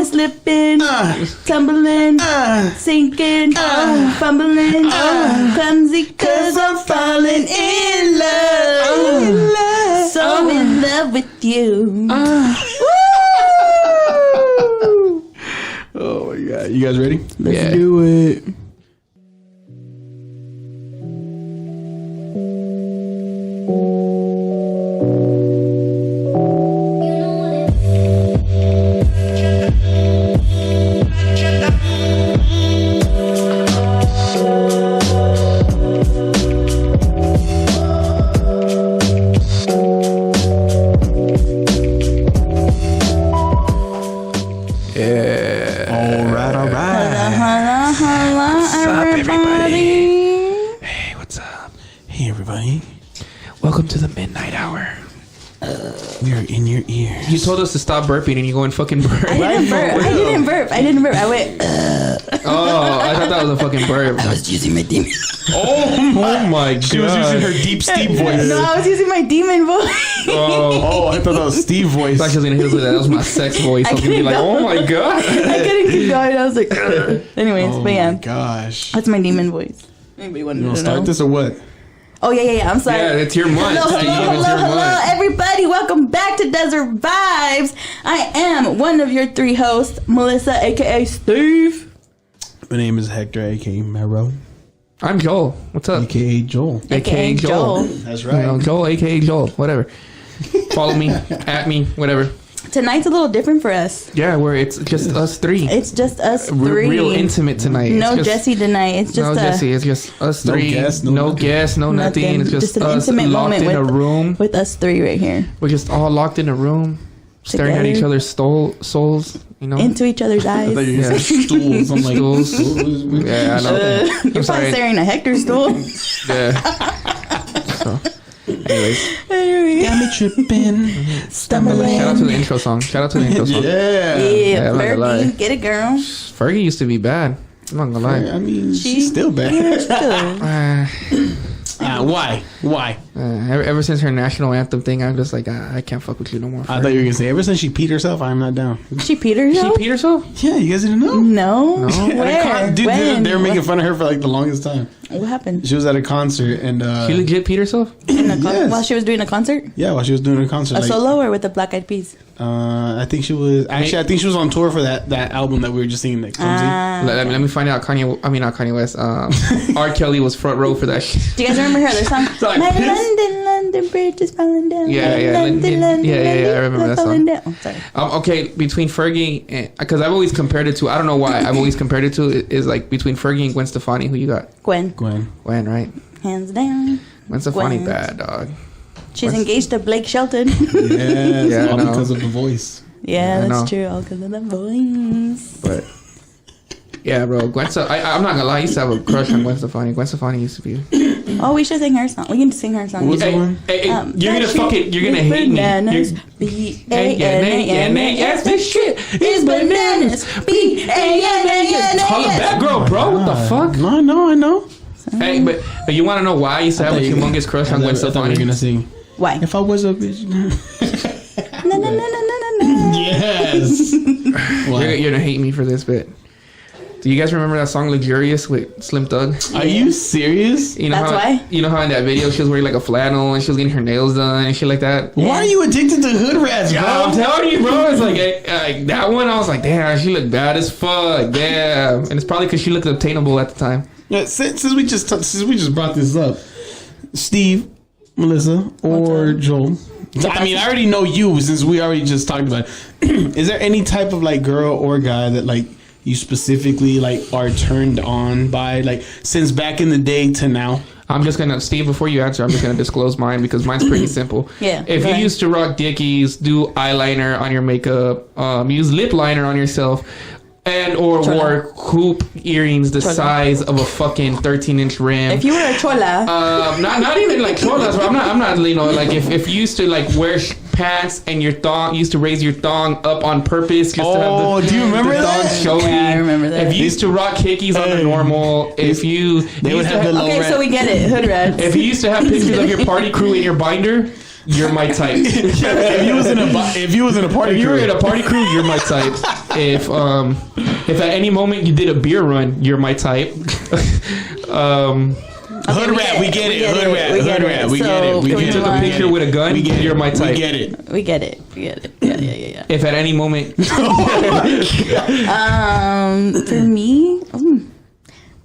always slipping, tumbling, sinking, fumbling, clumsy, cause I'm falling in love. So in love with you. Oh my god. You guys ready? Let's do it. Welcome to the midnight hour. We are in your ears. You told us to stop burping and you go and fucking burp. I didn't burp. I went. Oh, I thought that was a fucking burp. I was using my demon. Oh my god. She was using her deep Steve voice. No, I was using my demon voice. Oh, I thought that was Steve voice. I thought she was gonna hit us with that. That was my sex voice. I was gonna be like, oh my god. I couldn't keep going. I was like, anyways, but yeah. Oh my gosh. That's my demon voice. Anybody want to start this or what? Oh, yeah. I'm sorry. Yeah, it's your month. Hello, everybody. Welcome back to Desert Vibes. I am one of your three hosts, Melissa, a.k.a. Steve. My name is Hector, a.k.a. Mero. I'm Joel. What's up? A.k.a. Joel. A.k.a. Joel. That's right. You know, Joel, a.k.a. Joel. Whatever. Follow me, at me, whatever. Tonight's a little different for us. Yeah, it's just us three. It's just us three. Real intimate tonight. No Jesse tonight. It's just Jesse. It's just us three. No guests, no nothing. It's just an us intimate locked moment in a room. With us three right here. We're just all locked in a room, staring at each other's souls. You know, into each other's eyes. I thought you were gonna say stools. I'm like, stools. Yeah, I know. You're probably staring at Hector's stool. Yeah. So. Anyways, got me tripping, stumbling. Shout out to the intro song. Yeah, Fergie, get it, girl. Fergie used to be bad. I'm not gonna lie. I mean, she's still bad. Why? Ever since her national anthem thing, I'm just like, I can't fuck with you no more. I thought you were gonna say ever since she peed herself, I'm not down. She peed herself? She peed herself? Yeah, you guys didn't know? No. Where? Dude, they were making fun of her for like the longest time. What happened? She was at a concert and she legit peed herself? Yes. While she was doing a concert? Yeah, while she was doing a concert. A solo or with the Black Eyed Peas? I think she was on tour for that album that we were just singing, that Clumsy. Let me find out. Not Kanye West. R. Kelly was front row for that shit. Do you guys remember her other song? Like, my London Bridge is falling down. Yeah, I remember that song. Oh, sorry. Okay, between Fergie and, because I've always compared it to, I don't know why, I've always compared it to, is like between Fergie and Gwen Stefani. Who you got? Gwen, right? Hands down. Gwen Stefani, bad dog. She's engaged to Blake Shelton. Yes, all because of the voice. Yeah, that's true. All because of the voice. But yeah, bro, I'm not gonna lie. I used to have a crush on Gwen Stefani. Gwen Stefani used to be. Oh, we should sing her song. We can sing her song. What's the one? Hey, you're gonna hate me. B-A-N-A-N-A-S. This shit is bananas. B-A-N-A-N-A-S. Holla back, girl, bro. What the fuck? No, I know. Hey, but you want to know why I used to have a humongous crush on Gwen Stefani? You're gonna sing. Why? If I was a bitch. No. Yes. You're gonna hate me for this bit. Do you guys remember that song "Luxurious" with Slim Thug? Are you serious? You know That's why? You know how in that video she was wearing like a flannel and she was getting her nails done and shit like that? Why are you addicted to hood rats, bro? Yeah, I'm telling you, bro. It's like that one. I was like, damn, she looked bad as fuck. Damn, and it's probably because she looked obtainable at the time. Yeah, since we just brought this up, Steve, Melissa, or Joel. I mean, I already know you since we already just talked about it. Is there any type of like girl or guy that like you specifically like are turned on by, like since back in the day to now? I'm just gonna, Steve, before you answer, I'm just gonna disclose mine because mine's pretty simple. Yeah. If you used to rock Dickies, do eyeliner on your makeup, use lip liner on yourself, and or wore hoop earrings the size of a fucking 13-inch rim. If you were a chola, not even like cholas. I'm not. You know, like if you used to like wear pants and your thong, used to raise your thong up on purpose just to have the, do you remember the that? thong showing? Yeah, I remember that. If you used to rock hickeys on the normal, if you they would have the low okay, so we get it, hood rats. If you used to have pictures of your party crew in your binder, you're my type. If you was in a party crew, you're my type. If at any moment you did a beer run, you're my type. Hood rat, we get it. Hood rat, we get it. If you took a picture with a gun, you're my type. We get it. We get it. Yeah. If at any moment, For me,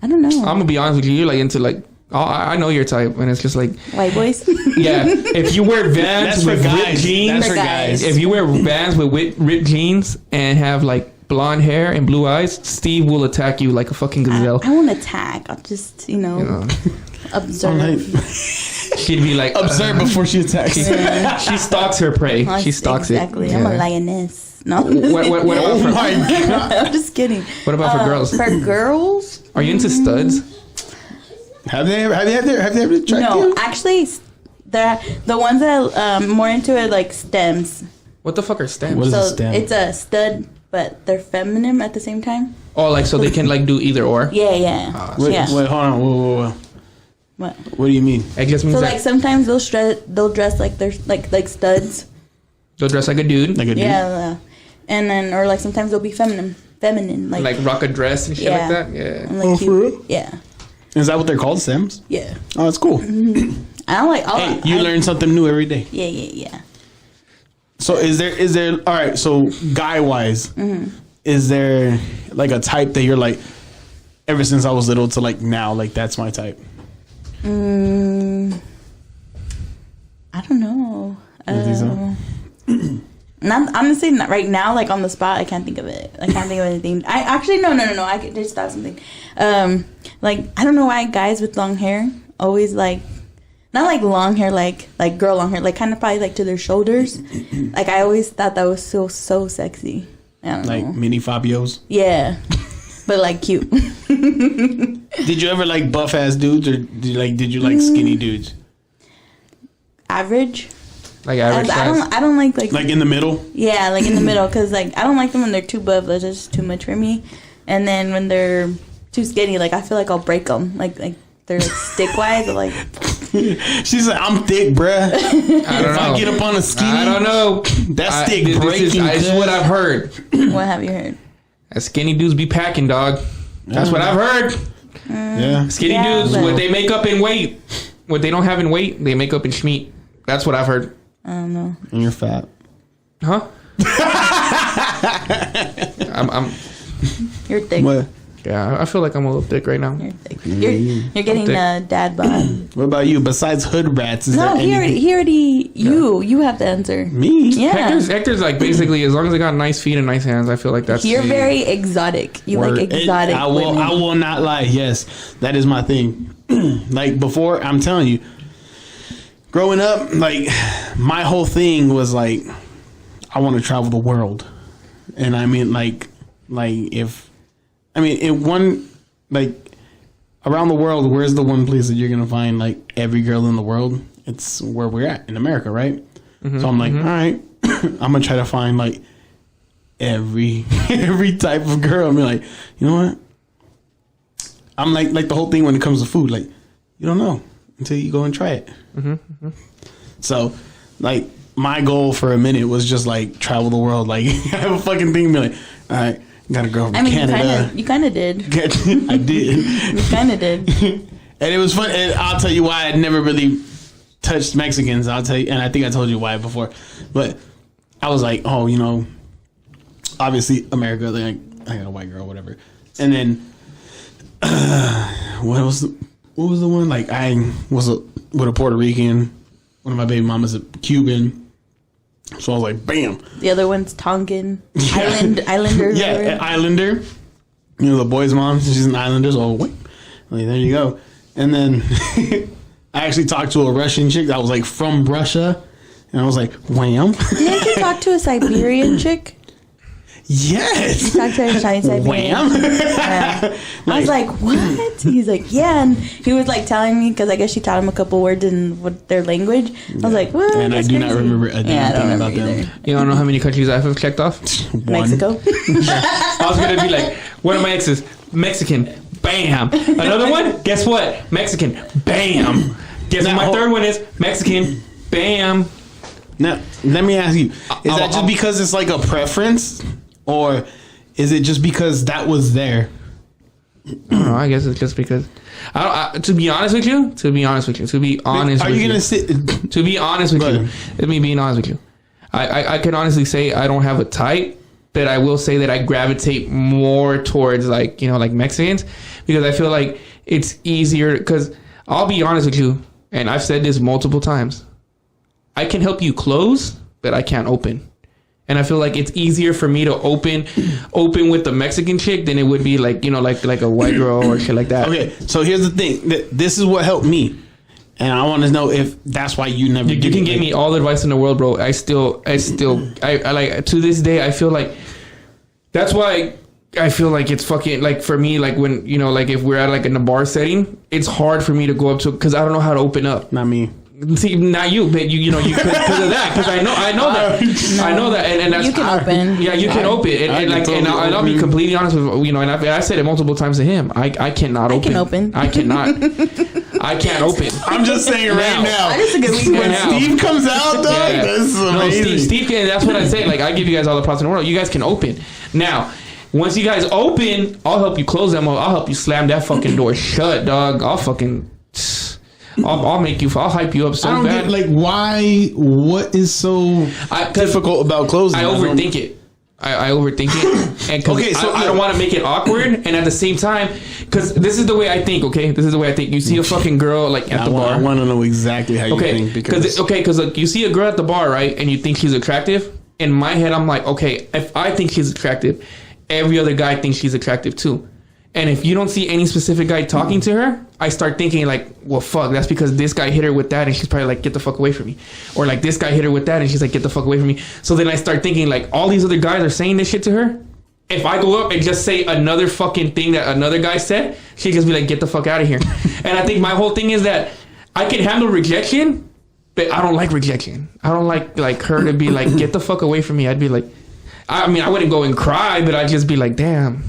I don't know. I'm gonna be honest with you, you're like into like. I know your type, and it's just like White boys. yeah. If you wear Vans with ripped jeans, That's for guys. if you wear Vans with ripped jeans and have like blonde hair and blue eyes, Steve will attack you like a fucking gazelle. I won't attack. I'll just, observe. She'd be like Observe before she attacks. She stalks her prey. She stalks exactly. it. I'm a lioness. No. What about Oh for, my god! I'm just kidding. what about for girls? For girls, Are you into studs? Have they ever tried no. you? Actually, the ones that I'm more into are like stems. What the fuck are stems? What is So a stem? it's a stud, but they're feminine at the same time. Oh, like so they can like do either or. Yeah. Wait, yeah. hold on. Whoa. What? What do you mean? It just means So that like sometimes they'll dress like they're like studs. they'll dress like a dude, Like a dude? Yeah. And then or like sometimes they'll be feminine, like rock a dress and shit Yeah. like that. Yeah. and, like Oh, cute. for real? Yeah. Is that what they're called? Stems? Yeah. Oh, that's cool. I don't like. Hey, you learn something new every day. Yeah. So is there? All right. So guy wise, is there like a type that you're like? Ever since I was little to like now, like that's my type. I don't know. You think so? Not honestly, not right now. Like on the spot, I can't think of it. I can't think of anything. I actually no. I just thought of something. Like I don't know why guys with long hair always like, not like long hair, like girl long hair, like kind of probably like to their shoulders. Like I always thought that was so sexy. I don't Like know. mini Fabios. Yeah, but like cute. Did you ever like buff ass dudes or did you like skinny dudes? Average. Like average size. I don't like Like in the middle? yeah, like in the middle, because like I don't like them when they're too buff. That's just too much for me. And then when they're too skinny, like I feel like I'll break them. Like they're like stick wise. Like She's like, I'm thick, bruh. I don't If know. I get up on a skinny, I don't know. that stick This breaking. is what I've heard. what have you heard? That skinny dudes be packing, dog. That's what I've heard. Yeah. Skinny Yeah, dudes, but- what they make up in weight, what they don't have in weight, they make up in schmeat. That's what I've heard. I don't know. And you're fat. Huh? I'm You're thick. What? yeah, I feel like I'm a little thick right now. You're thick. You're getting dad bod. What about you? Besides hood rats, is No, there he anything? already. You have to answer. Me? Yeah. Hector's like basically as long as they got nice feet and nice hands, I feel like that's You're very exotic. You Word. like exotic I will. women. I will not lie. Yes, that is my thing. Like before, I'm telling you, growing up, like my whole thing was like, I want to travel the world, and I mean, like if, I mean, in one, like around the world, where's the one place that you're gonna find like every girl in the world? It's where we're at in America, right? So I'm like, all right, I'm gonna try to find like every type of girl. I'm like, you know what? I'm like the whole thing when it comes to food, like you don't know until you go and try it. So, like my goal for a minute was just like travel the world. Like I have a fucking thing, be like, all right, got a girl from I mean, Canada. you kind of did. I did, You kind of did. and it was fun. And I'll tell you why I never really touched Mexicans. I'll tell you, and I think I told you why before, but I was like, oh, you know, obviously America, like I got a white girl, whatever, and then. What was the one? Like I was with a Puerto Rican, one of my baby mamas a Cuban, so I was like, bam. The other one's Tongan. Islander. Yeah, whatever. an Islander. You know the boy's mom. She's an Islander. So wait, like, there you go. And then I actually talked to a Russian chick that was like from Russia, and I was like, wham. Didn't you talk to a Siberian chick? Yes. Talk to a Chinese Siberian. Wham. Yeah. I was like, what? He's like, yeah. And he was like telling me, because I guess she taught him a couple words in their language. I was like, what? And I That's do not crazy. remember a damn thing about them. You don't know how many countries I've checked off? One. Mexico. I was gonna be like, what are my exes? Mexican. Bam. Another one? Guess what? Mexican. Bam. Guess what my third one is? Mexican. Bam. Now, let me ask you: is that just because it's like a preference, or is it just because that was there? I don't know. I guess it's just because. To be honest with you. Are you gonna sit? To be honest with you, let me being honest with you. I can honestly say I don't have a type, but I will say that I gravitate more towards like Mexicans, because I feel like it's easier. Because I'll be honest with you, and I've said this multiple times. I can help you close, but I can't open. And I feel like it's easier for me to open with the Mexican chick than it would be like a white girl or shit like that. Okay, so here's the thing. This is what helped me, and I want to know if that's why you never. You can give me all the advice in the world, bro. I like to this day. I feel like that's why I feel like it's fucking like for me. Like when like if we're at like in a bar setting, it's hard for me to go up to because I don't know how to open up. Not me. See, not you, but you because of that. Because I know that, I know that, and that's you can open. Yeah, you can open, and I'll be completely honest with and I said it multiple times to him. I cannot open. I cannot. I can't open. I'm just saying right now. I just agree when Steve comes out, dog, this is amazing. No, Steve can. That's what I say. Like I give you guys all the props in the world. You guys can open now. Once you guys open, I'll help you close them. I'll help you slam that fucking door shut, dog. I'll hype you up so bad. I don't get, like, why, what is so difficult about closing? I overthink it. I overthink it. And okay, so I don't want to make it awkward. And at the same time, because this is the way I think, okay? This is the way I think. You see a fucking girl, like, at the bar. I want to know exactly how you think. Because like, you see a girl at the bar, right? And you think she's attractive. In my head, I'm like, okay, if I think she's attractive, every other guy thinks she's attractive too. And if you don't see any specific guy talking to her, I start thinking like, well, fuck, that's because this guy hit her with that and she's probably like, get the fuck away from me. Or like this guy hit her with that and she's like, get the fuck away from me. So then I start thinking like all these other guys are saying this shit to her. If I go up and just say another fucking thing that another guy said, she'd just be like, get the fuck out of here. And I think my whole thing is that I can handle rejection, but I don't like rejection. I don't like her to be like, get the fuck away from me. I'd be like, I mean, I wouldn't go and cry, but I'd just be like, damn.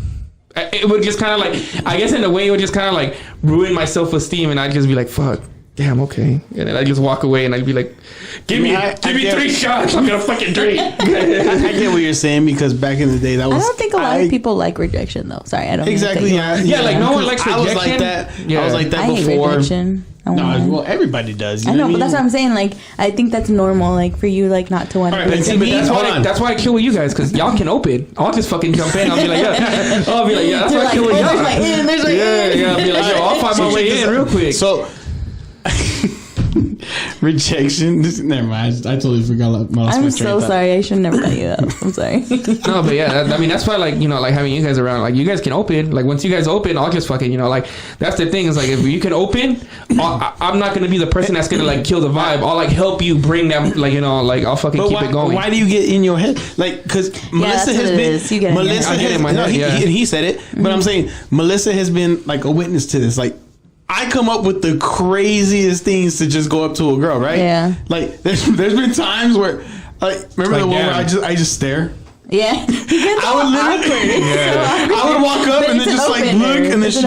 It would just kind of like, I guess in a way, it would just kind of like ruin my self-esteem, and I'd just be like, fuck, damn, okay. And then I'd just walk away, and I'd be like, give me 3 shots, I'm gonna fucking drink. I get what you're saying, because back in the day, that was... I don't think a lot of people like rejection, though. Sorry, I don't... Exactly, yeah, like no one likes rejection. I was like that. Yeah. I was like that I before. hate rejection. Well, everybody does. I know, but that's what I'm saying. Like, I think that's normal. Like, for you, like, not to want to. That's why I kill with you guys, because y'all can open. I'll just fucking jump in. I'll be like, yeah. I'll be like, yeah. That's why I kill with y'all. Yeah. I'll be like, yo, I'll find my way in real quick. So. Rejection. Never mind. I totally forgot. I'm so sorry. I should never let you up. I'm sorry. No, but yeah, I mean that's why like like having you guys around, like you guys can open. Like once you guys open, I'll just fucking like that's the thing is like if you can open, I'm not gonna be the person that's gonna like kill the vibe. I'll like help you bring them like like I'll fucking keep it going. Why do you get in your head like because Melissa has been Melissa has he said it, but I'm saying Melissa has been like a witness to this like. I come up with the craziest things to just go up to a girl, right? Yeah. Like there's been times where, like, remember the one where I just stare. Yeah. I would literally. Yeah. I would walk up and then just like look, and then she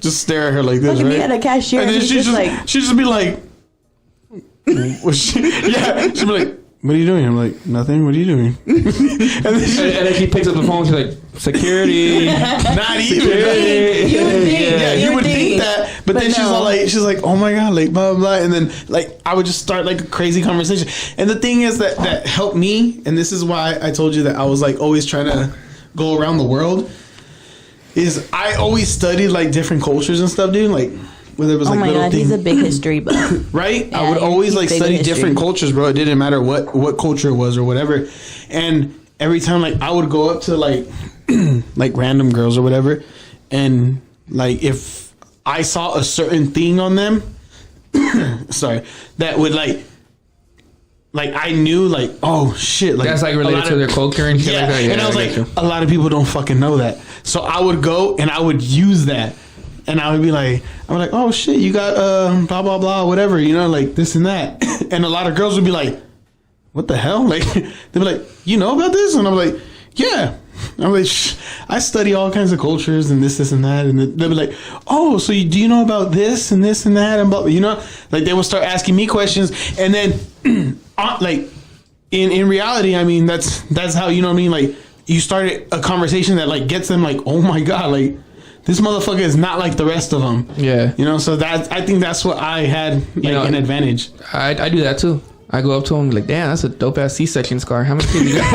just stare at her like this, right? Me at a cashier, and then she'd just be like, she'd be like. What are you doing? I'm like, nothing. What are you doing? and then she picks up the phone. She's like, security. Not even. You would think that, but then she's like, oh my god, like blah blah blah, and then like I would just start like a crazy conversation. And the thing is that helped me, and this is why I told you that I was like always trying to go around the world. Is I always studied like different cultures and stuff, dude. Like. Whether it was like little things. He's a big history buff. Right? Yeah, I would always like study different cultures, bro. It didn't matter what culture it was or whatever. And every time like I would go up to like like random girls or whatever, and like if I saw a certain thing on them, sorry, that would like I knew like, oh shit, like that's like related to their culture and shit like that. Yeah, and I was like, a lot of people don't fucking know that. So I would go and I would use that. And I would be like, oh shit, you got blah blah blah, whatever, like this and that. And a lot of girls would be like, what the hell? Like they'd be like, you know about this? And I'm like, yeah. I'm like, I study all kinds of cultures and this and that. And they'd be like, oh, so do you know about this and this and that? And blah, like they would start asking me questions. And then like in reality, I mean, that's how, you know what I mean? Like you started a conversation that like gets them like, oh my god, like this motherfucker is not like the rest of them. Yeah. You know, so that I think that's what I had like an advantage. I do that too. I go up to him like, damn, that's a dope ass C-section scar. How many kids you got?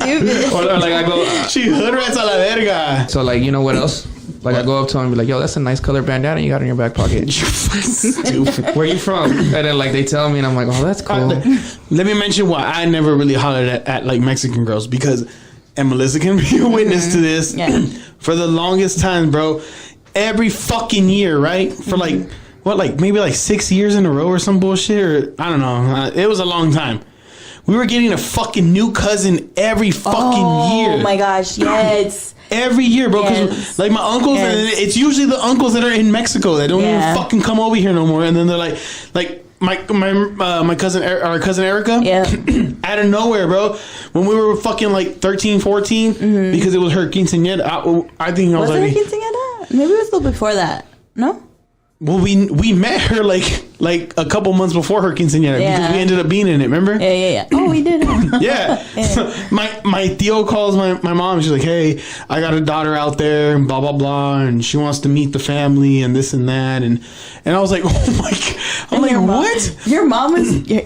You're stupid. Or like I go, She hood rats a la verga. so like, you know what else? Like I go up to him and be like, yo, that's a nice color bandana you got in your back pocket. Stupid. Where you from? And then like they tell me and I'm like, oh, that's cool. Let me mention why I never really hollered at like Mexican girls, because, and Melissa can be a witness to this. Yeah. For the longest time, bro, every fucking year, right? For like, what, like maybe like 6 years in a row or some bullshit, or I don't know. It was a long time. We were getting a fucking new cousin every fucking year. Oh my gosh, yes. Every year, bro. Because Yes. like my uncles, Yes. and it's usually the uncles that are in Mexico that don't even fucking come over here no more. And then they're like my cousin, our cousin Erica. Yeah. Out of nowhere, bro. When we were fucking like 13, 14, because it was her quinceañera. I think I was Was it already. quinceañera? Maybe it was still before that. No? Well, we met her like a couple months before her quinceañera, because we ended up being in it. Remember? Yeah. Oh, we did. Huh? Yeah. So my tío calls my mom. She's like, "Hey, I got a daughter out there, and blah blah blah, and she wants to meet the family and this and that." And I was like, "Oh my god!" I'm like, "What?"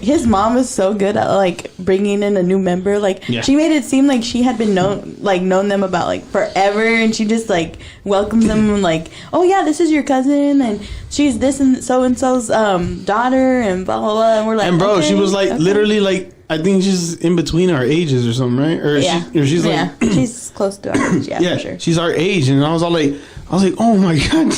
His mom is so good at like bringing in a new member. Like she made it seem like she had been known them about like forever, and she just like welcomes them like, "Oh yeah, this is your cousin, and she's this and so's daughter," and blah blah blah. And we're like, and bro, okay, she was like literally like, I think she's in between our ages or something, right? Or she's like, she's close to our age, for sure. She's our age, and I was like, oh my god.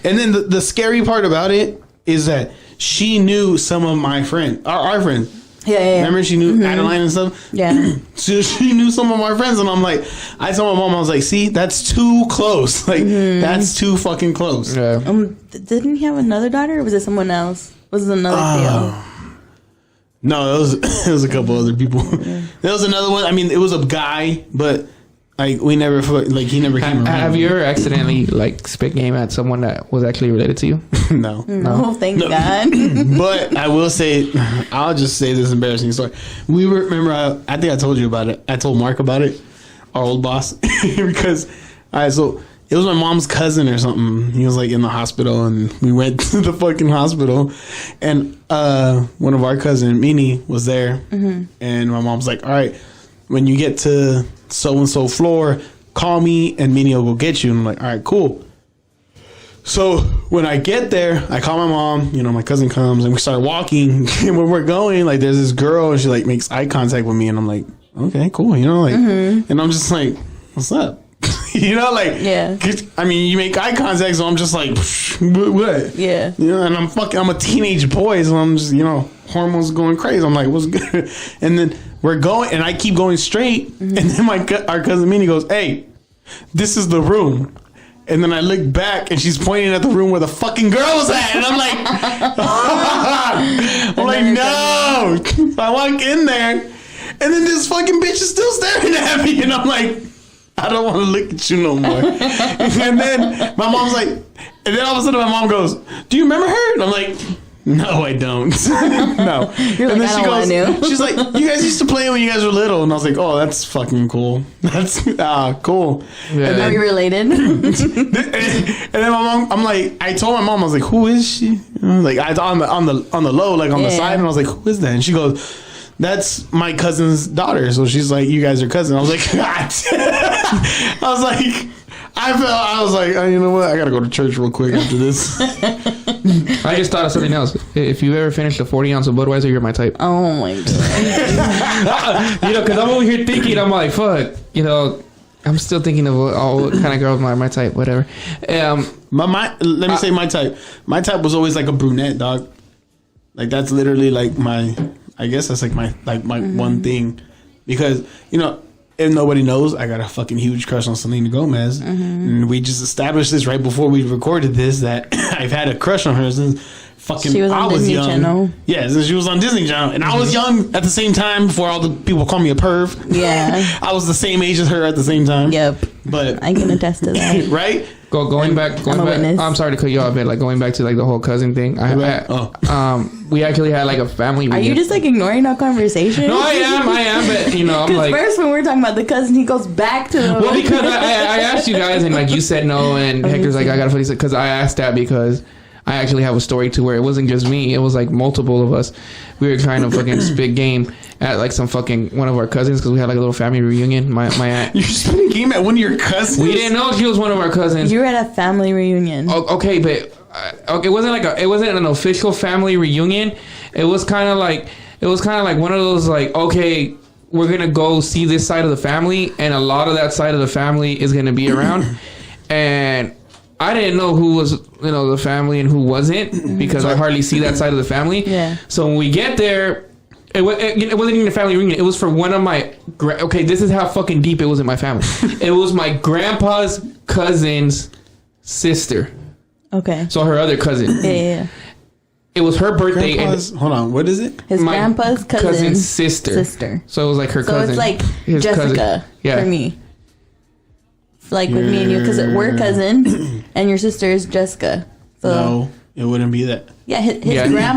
And then the scary part about it is that she knew some of my friends, our friends. Yeah. Remember, she knew Adeline and stuff. Yeah. So she knew some of my friends, and I'm like, I told my mom, I was like, see, that's too close. Like, that's too fucking close. Yeah. Didn't he have another daughter, or was it someone else? Was it another deal? No, it was a couple other people. There was another one. I mean, it was a guy, but like we never like he never came around. Have you ever accidentally like spit game at someone that was actually related to you? No. No, thank God. But I will say, I'll just say this embarrassing story. We were, remember, I think I told you about it. I told Mark about it, our old boss, because so it was my mom's cousin or something. He was like in the hospital, and we went to the fucking hospital, and one of our cousin, Minnie, was there, and my mom's like, all right, when you get to so-and-so floor, call me, and Minnie will go get you. And I'm like, all right, cool. So when I get there, I call my mom, my cousin comes, and we start walking, and when we're going, like, there's this girl, and she like makes eye contact with me, and I'm like, okay, cool, and I'm just like, what's up? Yeah. I mean, you make eye contact, so I'm just like, what? Yeah. And I'm a teenage boy, so I'm just, hormones going crazy. I'm like, what's good? And then we're going, and I keep going straight, and then our cousin Minnie goes, hey, this is the room. And then I look back, and she's pointing at the room where the fucking girl was at, and I'm like, no. I walk in there, and then this fucking bitch is still staring at me, and I'm like, I don't want to look at you no more. And then my mom's like, and then all of a sudden my mom goes, do you remember her? And I'm like, no, I don't. No. You're and like, then I don't want to. she's like, you guys used to play when you guys were little. And I was like, oh, that's fucking cool. That's cool. Yeah. And Are then, you related? and then my mom, I'm like, I told my mom, I was like, who is she? Like, I on the low, like on the side, and I was like, who is that? And she goes, that's my cousin's daughter. So she's like, you guys are cousins. I was like, God. I was like, oh, you know what? I gotta go to church real quick after this. I just thought of something else. If you ever finish a 40 ounce of Budweiser, you're my type. Oh my God. Because I'm over here thinking, I'm like, fuck, I'm still thinking of what kind of girl my type, whatever. Let me say my type. My type was always like a brunette, dog. Like that's literally like I guess that's like my one thing, because if nobody knows, I got a fucking huge crush on Selena Gomez, and we just established this right before we recorded this that I've had a crush on her since fucking she was on Disney young. Channel. Yeah, since she was on Disney Channel, and I was young at the same time before all the people call me a perv. Yeah, I was the same age as her at the same time. Yep, but I can attest to that. Right? Going back. I'm sorry to cut you off, but like going back to like the whole cousin thing. We actually had like a family reunion. Are you just like ignoring our conversation? No, I am, but you know, I'm like. First, when we were talking about the cousin, he goes back to. Well, because I asked you guys, and like you said no, and Hector's like, I got a funny. Because I asked that because I actually have a story to where it wasn't just me; it was like multiple of us. We were trying to fucking spit game at like some fucking one of our cousins because we had like a little family reunion. My aunt. You're spitting game at one of your cousins? We didn't know she was one of our cousins. You were at a family reunion. Okay, but it wasn't an official family reunion. It was kind of like one of those like, okay, we're gonna go see this side of the family, and a lot of that side of the family is gonna be around, and I didn't know who was, the family and who wasn't because I hardly see that side of the family. Yeah. So when we get there, it wasn't even a family reunion. It was for one of my... Okay, this is how fucking deep it was in my family. It was my grandpa's cousin's sister. Okay. So her other cousin. Yeah. It was her birthday. Hold on, what is it? His grandpa's cousin's sister. So it was like her cousin. So it's like Jessica for me. Like with me and you, because we're cousins, and your sister is Jessica. So no, it wouldn't be that. Yeah, his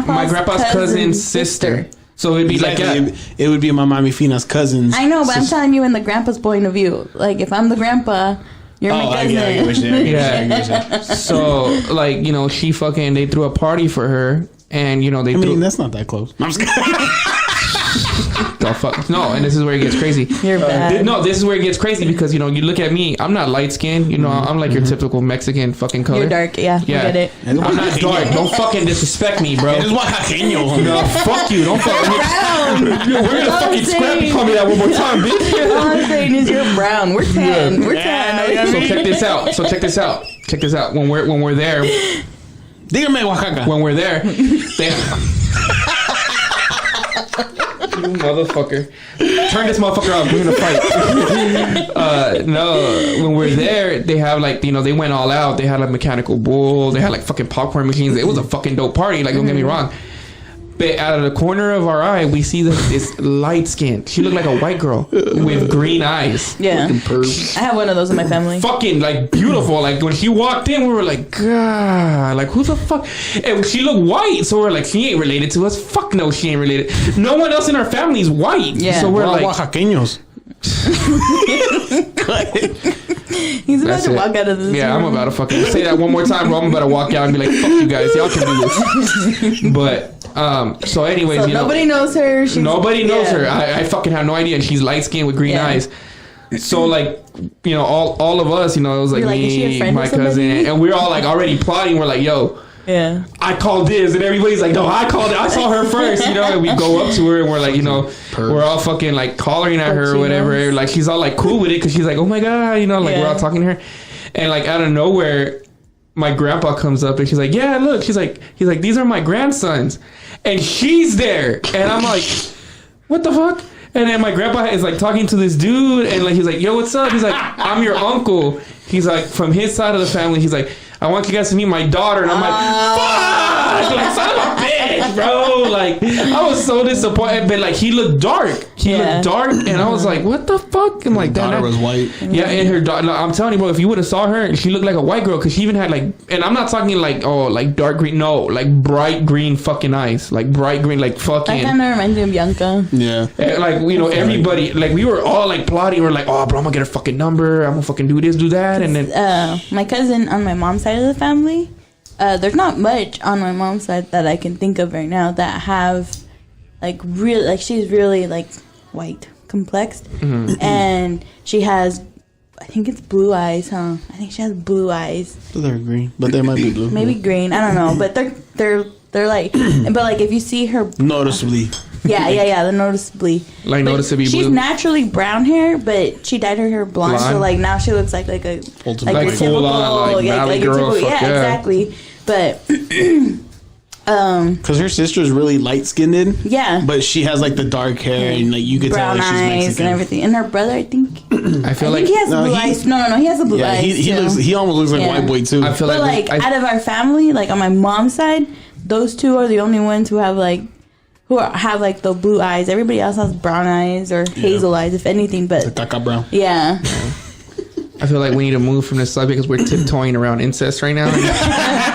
my grandpa's cousin's sister. So it'd be exactly. It would be my mommy Fina's cousin's. I know, but I'm telling you in the grandpa's point of view. Like if I'm the grandpa, you're my cousin. Yeah. So like she fucking they threw a party for her, and that's not that close. I'm just kidding. The fuck? No, and this is where it gets crazy. You're bad. No, this is where it gets crazy because you look at me. I'm not light skinned. I'm like your typical Mexican fucking color. You're dark. Yeah. I get it. I'm not dark. Don't fucking disrespect me, bro. This is Oaxaqueño. No, fuck you. Don't fuck me. We're gonna fucking scrap you. Call me that one more time, bitch. All I'm saying is you're brown. We're tan. We're tan. So check this out. When we're there. Dígame Oaxaca. When we're there, you motherfucker. Turn this motherfucker off. We're gonna fight. No, when we're there, they have like, they went all out. They had a mechanical bull. They had like fucking popcorn machines. It was a fucking dope party. Like, don't get me wrong. But out of the corner of our eye, we see this light skin. She looked like a white girl with green eyes. Yeah. I have one of those in my family. Fucking like beautiful. Like when she walked in, we were like, God, like who the fuck? And she looked white, so we're like, she ain't related to us. Fuck no, she ain't related. No one else in our family is white. Yeah. So we're like Oaxaqueños. He's about to walk out of this room. I'm about to fucking say that one more time, bro. I'm about to walk out and be like, fuck you guys, y'all can do this. But so anyways, so nobody knows her. Nobody knows her. I fucking have no idea, and she's light skinned with green eyes. So like, all of us, it was like me, my cousin, and we're all like already plotting. We're like, yo. Yeah, I called this, and everybody's like, no, I called it. I saw her first, and we go up to her, and we're like, we're all fucking like hollering at her or whatever. Like she's all like cool with it because she's like, oh my god, like we're all talking to her, and like out of nowhere, my grandpa comes up and she's like, yeah, look, he's like, these are my grandsons, and she's there, and I'm like, what the fuck? And then my grandpa is like talking to this dude, and like he's like, yo, what's up? He's like, I'm your uncle. He's like, from his side of the family. He's like, I want you guys to meet my daughter. And I'm like, fuck! Like, son of a bitch, bro. Like, I was so disappointed. But like, he looked dark. Looked dark, and I was like, what the fuck? I'm like, her daughter was white. Yeah, and her daughter. I'm telling you, bro, if you would have saw her, she looked like a white girl because she even had like, and I'm not talking like, like dark green. No, like bright green fucking eyes, like bright green, like fucking. That kind of reminds me of Bianca. Yeah. And like everybody, like we were all like plotting. We're like, oh, bro, I'm gonna get her fucking number. I'm gonna fucking do this, do that, and then my cousin on my mom's side of the family. There's not much on my mom's side that I can think of right now that have like really like she's really like white complexed, and she has, I think it's blue eyes, huh? I think she has blue eyes. They're green, but they might be blue. Maybe green. I don't know, but they're like, but like if you see her noticeably. Yeah, they're noticeably. Like noticeably blue. She's naturally brown hair, but she dyed her hair blonde, so like now she looks like a like full on like valley girl. Yeah, exactly. But because her sister's really light skinned. Yeah, but she has like the dark hair and like you could tell that she's Mexican and everything. And her brother, I think. I feel like he has blue eyes. No, he has the blue eyes. He almost looks like a white boy too. I feel like out of our family, like on my mom's side, those two are the only ones who have like the blue eyes. Everybody else has brown eyes or hazel eyes, if anything. But the caca brown. Yeah. I feel like we need to move from this subject because we're tiptoeing around incest right now.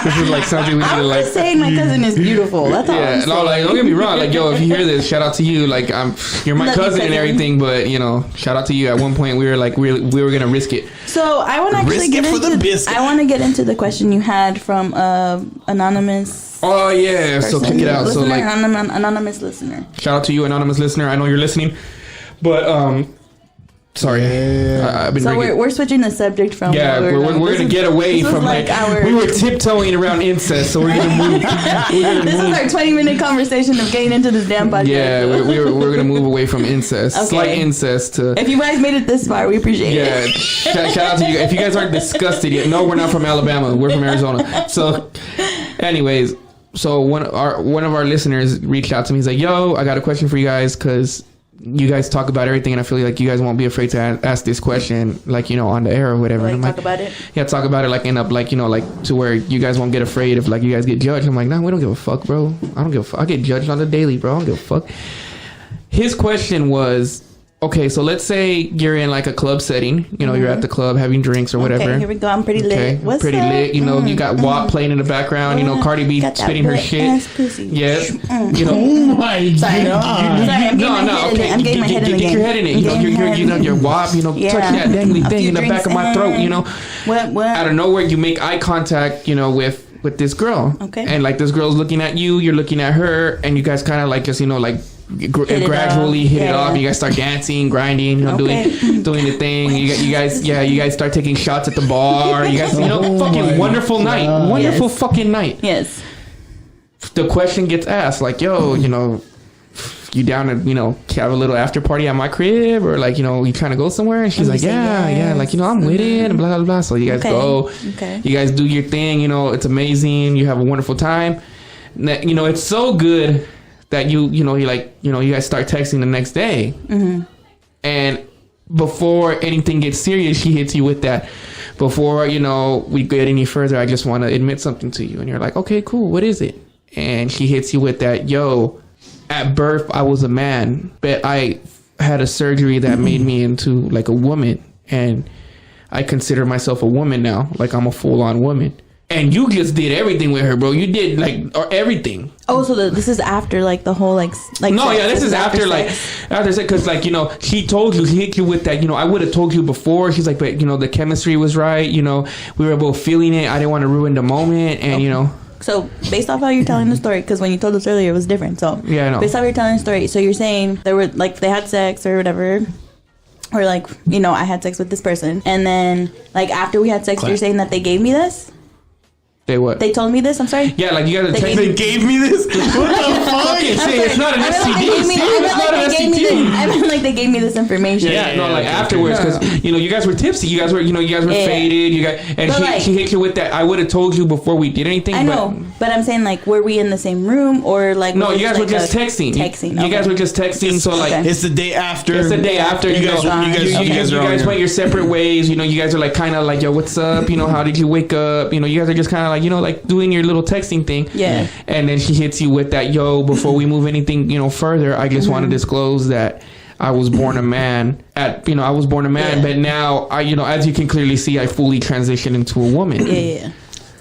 This is like something we need to like. I'm just saying my cousin is beautiful. That's all. Yeah, no, like don't get me wrong. Like yo, if you hear this, shout out to you. Like you're my cousin and everything, but you know, shout out to you. At one point, we were like, we were gonna risk it. So I want to actually get into. I want to get into the question you had from anonymous. Oh yeah, person. So kick it out. Listener, so like anonymous listener. Shout out to you, anonymous listener. I know you're listening, but sorry, I've been. So we're switching the subject from. Yeah, we're gonna get away from like we were tiptoeing around incest, so we're gonna move. This is our 20-minute conversation of getting into this damn podcast. Yeah, we're gonna move away from incest, slight incest to. If you guys made it this far, we appreciate it. Yeah, shout out to you. If you guys aren't disgusted yet, no, we're not from Alabama. We're from Arizona. So, anyways. So one of our listeners reached out to me. He's like, "Yo, I got a question for you guys because you guys talk about everything, and I feel like you guys won't be afraid to ask this question, like on the air or whatever." Like, and I'm talk about it. Yeah, talk about it. Like end up like like to where you guys won't get afraid if like you guys get judged. I'm like, nah, we don't give a fuck, bro. I don't give a fuck. I get judged on the daily, bro. I don't give a fuck. His question was, okay, so let's say you're in like a club setting, you're at the club having drinks or whatever. Okay, here we go. I'm pretty lit. Okay, What's pretty up? lit. You got WAP playing in the background. Cardi B spitting her shit. Yeah. Oh my god. No. Okay. I'm getting my head in the game. Get your head in it. Your WAP. Touch that dangly thing in the back of my throat. What? Out of nowhere, you make eye contact. With this girl. Okay. And like this girl's looking at you, you're looking at her, and you guys kind of like just gradually hit it off. You guys start dancing, grinding, doing the thing. You guys start taking shots at the bar. You guys, fucking wonderful night, wonderful fucking night. Yes. The question gets asked, like, yo, you down to have a little after party at my crib, or like you trying to go somewhere? And she's like, yeah, like I'm with it, and blah blah blah. So you guys go, you guys do your thing. It's amazing. You have a wonderful time. It's so good that you guys start texting the next day, and before anything gets serious, she hits you with that. Before we get any further, I just want to admit something to you, and you're like, okay, cool, what is it? And she hits you with that, yo, at birth I was a man, but I had a surgery that made me into like a woman, and I consider myself a woman now, like I'm a full-on woman. And you just did everything with her, bro. You did everything. Oh, so this is after like the whole like no, sex. Yeah, this is after sex, because like she told you, he hit you with that. I would have told you before. She's like, but the chemistry was right. We were both feeling it. I didn't want to ruin the moment, and So based off how you're telling the story, because when you told us earlier it was different. So yeah, I know. Based off how you're telling the story, so you're saying they were like they had sex or whatever. Or like I had sex with this person, and then like after we had sex, you're saying that they gave me this. They what? They told me this. I'm sorry. Yeah, like you guys. They gave me this. What the fuck? It's not an STD. It's not an STD. I mean, like they gave me this information. Yeah, no, like afterwards, because you guys were tipsy. You guys were, faded. You guys, and she hit you with that. I would have told you before we did anything. I know, but I'm saying like, were we in the same room or like? No, you guys were just texting. You guys were just texting. So like, it's the day after. It's the day after. You guys went your separate ways. You guys are like kind of like, yo, what's up? How did you wake up? You guys are just kind of like. Like doing your little texting thing. Yeah. And then she hits you with that, yo, before we move anything, further, I just want to disclose that I was born a man but now I, as you can clearly see, I fully transitioned into a woman. Yeah.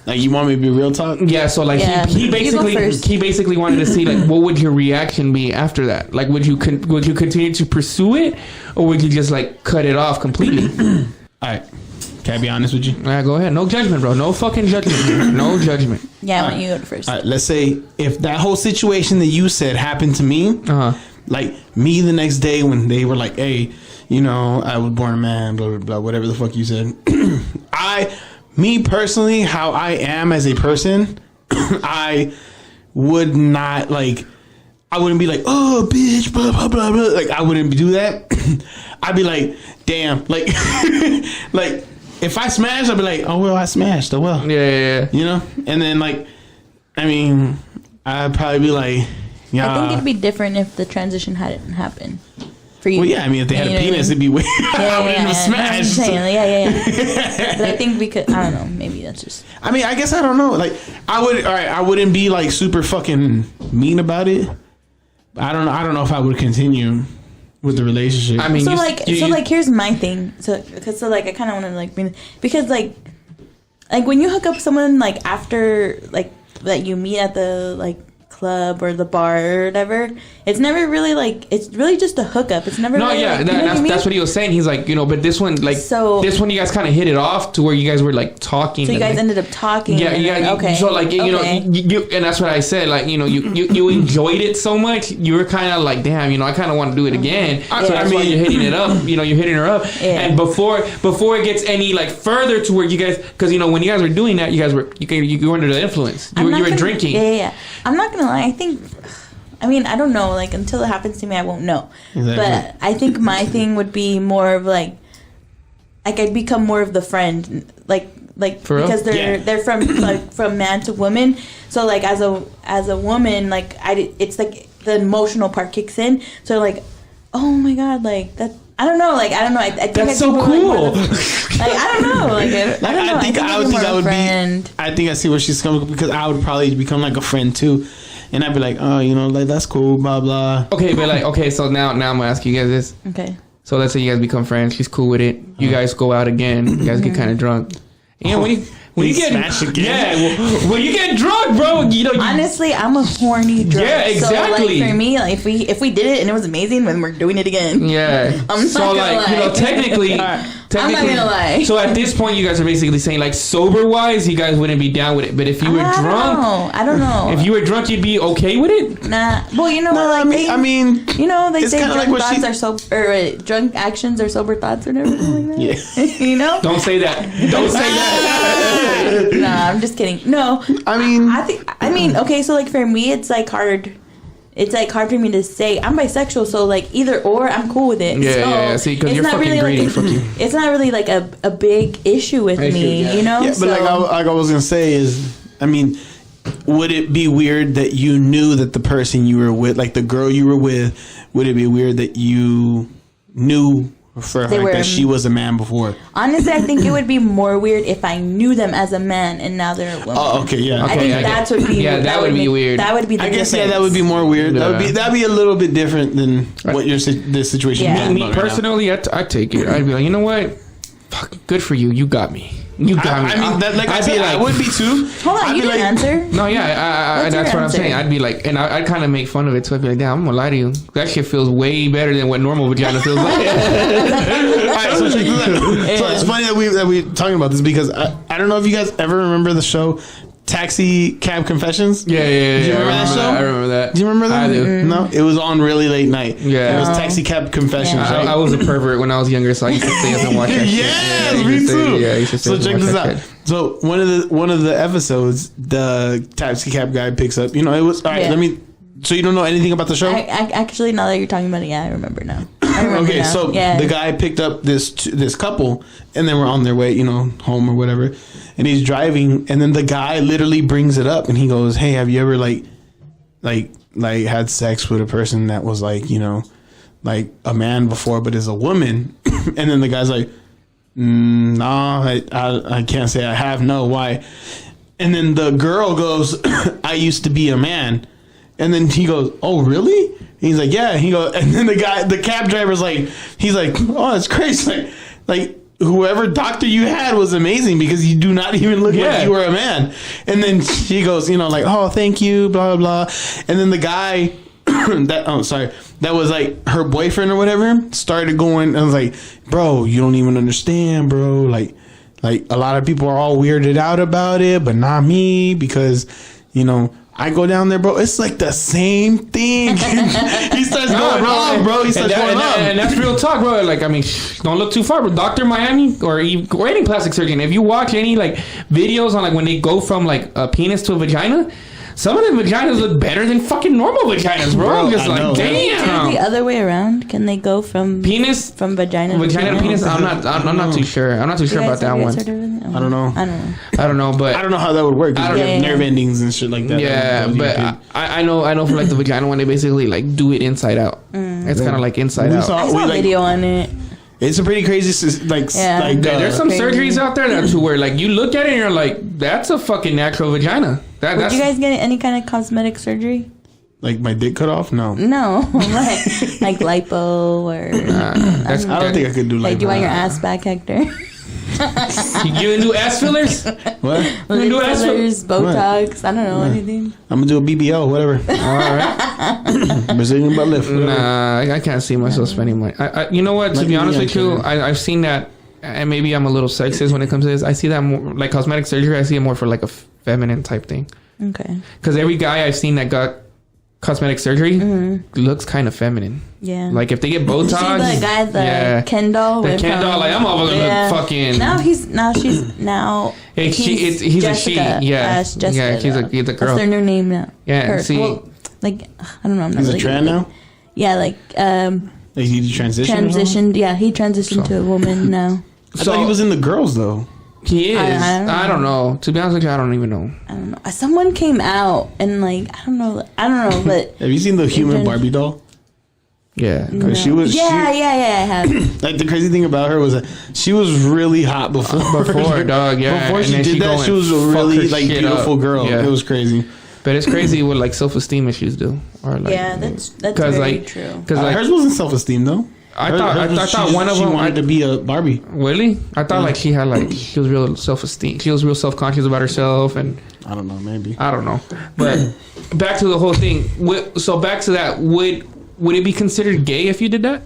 Like, you want me to be real talk? Yeah, so like he basically wanted to see like what would your reaction be after that? Like would you continue to pursue it, or would you just like cut it off completely? All right. Can I be honest with you? Yeah, go ahead. No judgment, bro. No fucking judgment. No judgment. Yeah, I want you to go first. All right, let's say if that whole situation that you said happened to me, like me the next day when they were like, hey, I was born a man, blah, blah, blah, whatever the fuck you said. Me personally, how I am as a person, I would not like, I wouldn't be like, oh, bitch, blah, blah, blah, blah. Like, I wouldn't do that. I'd be like, damn, like, like, if I smash, I'd be like, oh, well, I smashed. Oh, well. Yeah. And then, like, I mean, I'd probably be like, yeah. I think it'd be different if the transition hadn't happened for you. Well, yeah, I mean, if they had a penis, it'd be weird. I wouldn't even smash. Yeah. But I think we could, I don't know, maybe that's just. I mean, I guess I don't know. Like, I wouldn't be, like, super fucking mean about it. I don't know if I would continue. with the relationship. I mean, so here's my thing. I kind of want to like bring, because like when you hook up someone like after like that you meet at the like club or the bar or whatever, it's never really like, it's really just a hookup. It's never really like, that's what he was saying. He's like, but this one, like, this one you guys kind of hit it off to where you guys were like talking. So you guys ended up talking. Yeah. Okay. So like, you and that's what I said. Like, you enjoyed it so much. You were kind of like, damn, I kind of want to do it again. So that's why you're hitting it up. You're hitting her up. Yeah. And before it gets any like further to where you guys, because when you guys were doing that, you guys were you were under the influence. You were drinking. Yeah. I'm not gonna lie. I think. I don't know. Like, until it happens to me, I won't know. Exactly. But I think my thing would be more of like I'd become more of the friend, like because they're from man to woman. So like as a woman, like it's like the emotional part kicks in. So like, oh my god, like that. I don't know. I think that's so cool. I don't know. I don't know. I think I would be. I think I see where she's coming from, because I would probably become like a friend too. And I'd be like, oh, like, that's cool, blah, blah. Okay, but so now I'm going to ask you guys this. Okay. So let's say you guys become friends. She's cool with it. You guys go out again. You guys get kind of drunk. And when you get when you get drunk, bro, honestly, I'm a horny drunk. Yeah, exactly. So like for me, like, if we did it and it was amazing, then we're doing it again. Yeah. I'm not gonna lie. Technically, I'm not gonna lie. So at this point, you guys are basically saying, like, sober wise, you guys wouldn't be down with it. But if you were drunk, I don't know. If you were drunk, you'd be okay with it. Nah. Well, they say drunk thoughts are sober, drunk actions are sober thoughts or whatever. Like that. Yeah. Don't say that. Don't say that. Nah, I'm just kidding. No, I mean, okay, so like for me, it's like hard. It's like hard for me to say. I'm bisexual, so like either or, I'm cool with it. Yeah. See, because you're fucking really greedy. Fuck you. It's not really like a big issue with me, Yeah, but like I was gonna say is, would it be weird that you knew that the person you were with, like the girl you were with, would it be weird that you knew for a fact that she was a man before? Honestly, I think it would be more weird if I knew them as a man and now they're a woman. Oh, okay, yeah. I think that would be that would be weird. That would be the difference. That would be more weird. Yeah. That'd be a little bit different than what this situation. Yeah. Me personally, I'd take it. I'd be like, you know what? Fuck, good for you. You got me. You got me. I would be too. Hold on, you didn't answer. No, yeah, that's what I'm saying. I'd be like, and I'd kind of make fun of it. So I'd be like, damn, I'm gonna lie to you. That shit feels way better than what normal vagina feels like. Alright, so check this out. So it's funny that we talking about this, because I don't know if you guys ever remember the show Taxi Cab Confessions. Yeah. Do you remember that show? I remember that. Do you remember that? I do. No, it was on really late night. Yeah, it was Taxi Cab Confessions. Yeah. I was a pervert when I was younger, so I used to stay up and watch that shit. Yes, me too. I used to stay so check this out. So one of the episodes, the taxi cab guy picks up. It was all right. Yeah. So you don't know anything about the show? I actually, now that you're talking about it, I remember now. Okay, so the guy picked up this couple, and then we're on their way, home or whatever, and he's driving, and then the guy literally brings it up, and he goes, "Hey, have you ever like had sex with a person that was like a man before, but is a woman?" And then the guy's like, "No, I can't say I have. No, why?" And then the girl goes, "I used to be a man." And then he goes, "Oh, really?" And he's like, "Yeah." He goes, and then the cab driver's like, he's like, "Oh, that's crazy. Like whoever doctor you had was amazing, because you do not even look like you were a man." And then she goes, like, "Oh, thank you, blah, blah, blah." And then the guy that was like her boyfriend or whatever started going, I was like, "Bro, you don't even understand, bro. Like a lot of people are all weirded out about it, but not me, because, I go down there, bro. It's like the same thing." He starts going off, bro. He starts going off. And that's real talk, bro. Like, don't look too far, bro. Dr. Miami or any plastic surgeon, if you watch any like videos on like when they go from like a penis to a vagina, some of the vaginas look better than fucking normal vaginas, bro. I'm just like, damn. The other way around? Can they go from penis from vagina to penis? I'm not too sure. I'm not too sure about that one. I don't know. I don't know, but I don't know how that would work. I don't have nerve endings and shit like that. Yeah, but I know for like the vagina one, they basically like do it inside out. It's kind of like inside out. I saw a video on it. It's a pretty crazy, there's some surgeries out there that to where like you look at it and you're like, that's a fucking natural vagina. Would you guys get any kind of cosmetic surgery? Like my dick cut off? No. No, like lipo or. I don't think I could do lipo. Like, do you want your ass back, Hector? You gonna do ass fillers? What? Lip fillers, Botox. I don't know anything. I'm gonna do a BBL, whatever. All right. Brazilian butt lift. Whatever. Nah, I can't see myself spending money. You know what? To be honest with you, I've seen that, and maybe I'm a little sexist when it comes to this. I see that more like cosmetic surgery. I see it more for like a feminine type thing. Okay. Because every guy I've seen that got cosmetic surgery looks kind of feminine. Yeah. Like if they get Botox. See the guy, the Ken doll. The Ken doll. Like I'm all over the fucking. He's he's Jessica, a she. Yeah. Jessica, yeah. He's a girl. That's their new name now. Yeah. Her. See. Well, like I don't know. I'm not he's really a trans now. Yeah. Like he transitioned. Yeah. He transitioned to a woman now. I thought he was in the girls though. He is. I don't know. To be honest with you, I don't even know. I don't know. Someone came out and like I don't know, but have you seen the human Barbie doll? Yeah, no. She was. Yeah, I have. Like the crazy thing about her was that she was really hot before dog. Yeah, before she did that, she was a really like beautiful girl. Yeah. It was crazy. But it's crazy what like self-esteem issues do. Or like, that's very like, true. Because like, hers wasn't self-esteem though. I thought one of them wanted to be a Barbie. Really? I thought like she had like she was real self-esteem. She was real self-conscious about herself, and I don't know, maybe I don't know. But back to the whole thing. So back to that. Would it be considered gay if you did that?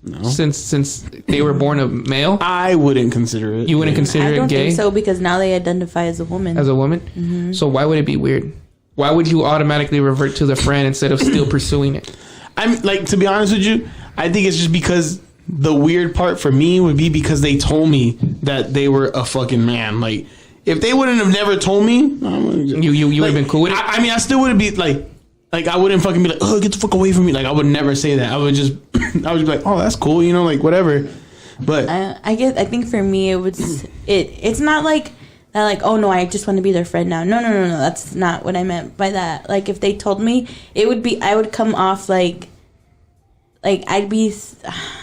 No. Since they were born a male, I wouldn't consider it. You wouldn't consider it gay? I don't think so because now they identify as a woman. As a woman. Mm-hmm. So why would it be weird? Why would you automatically revert to the friend instead of still pursuing it? I'm like, to be honest with you, I think it's just because the weird part for me would be because they told me that they were a fucking man. Like, if they wouldn't have never told me, you would have been cool with it. I mean, I still wouldn't be like I wouldn't fucking be like, oh, get the fuck away from me. Like, I would never say that. I would just be like, oh, that's cool, you know, like whatever. But I think for me it's not like that. Like, oh no, I just want to be their friend now. No, that's not what I meant by that. Like, if they told me, I would come off like I'd be,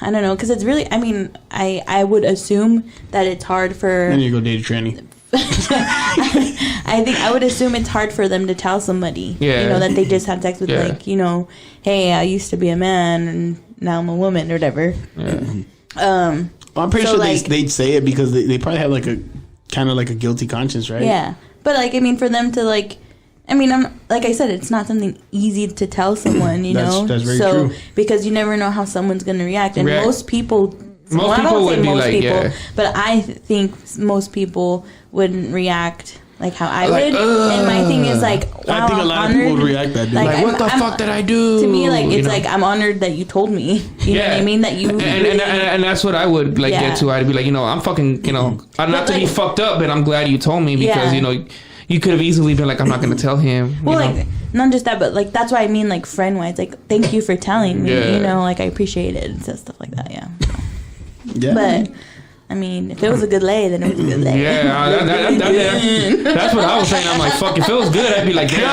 I don't know, because it's really, I mean, I would assume that it's hard for. Then you go date a tranny. I think I would assume it's hard for them to tell somebody, you know, that they just had sex with, like, you know, hey, I used to be a man and now I'm a woman or whatever. Yeah. I'm pretty sure like, they'd say it because they probably have like a kind of like a guilty conscience, right? Yeah, but like I mean, for them to like. I mean, like I said, it's not something easy to tell someone, you know. That's very true. Because you never know how someone's going to react, and most people would be like, yeah. But I think most people wouldn't react like how I would. And my thing is like, wow, I think a lot of people would react that. Like what the fuck did I do? To me, like it's like I'm honored that you told me. You know what I mean? That you and that's what I would like get to. I'd be like, you know, I'm fucking, you know, I'm not to be fucked up, but I'm glad you told me because you know. You could have easily been like, I'm not going to tell him. Well, like, not just that, but like, that's why I mean, like, friend-wise, like, thank you for telling me, you know, like, I appreciate it and stuff like that, yeah. But, I mean, if it was a good lay, then it was a good lay. Yeah, that's what I was saying. I'm like, fuck, if it was good, I'd be like, damn.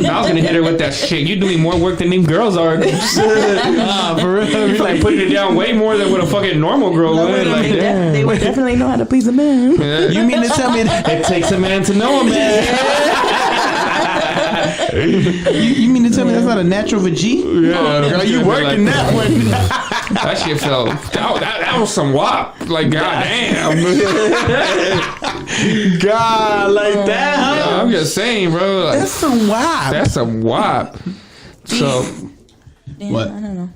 I was going to hit her with that shit. You're doing more work than them girls are. For real. You're like putting it down way more than what a fucking normal girl would. Like, they would definitely know how to please a man. Yeah. You mean to tell me it takes a man to know a man? You mean to tell me that's not a natural vajee? Yeah, girl, you working like, that one. That shit felt that was some wop. Like goddamn. God, like that, huh? I'm just saying, bro. Like, that's some wop. That's some wop. So damn, what? I don't know.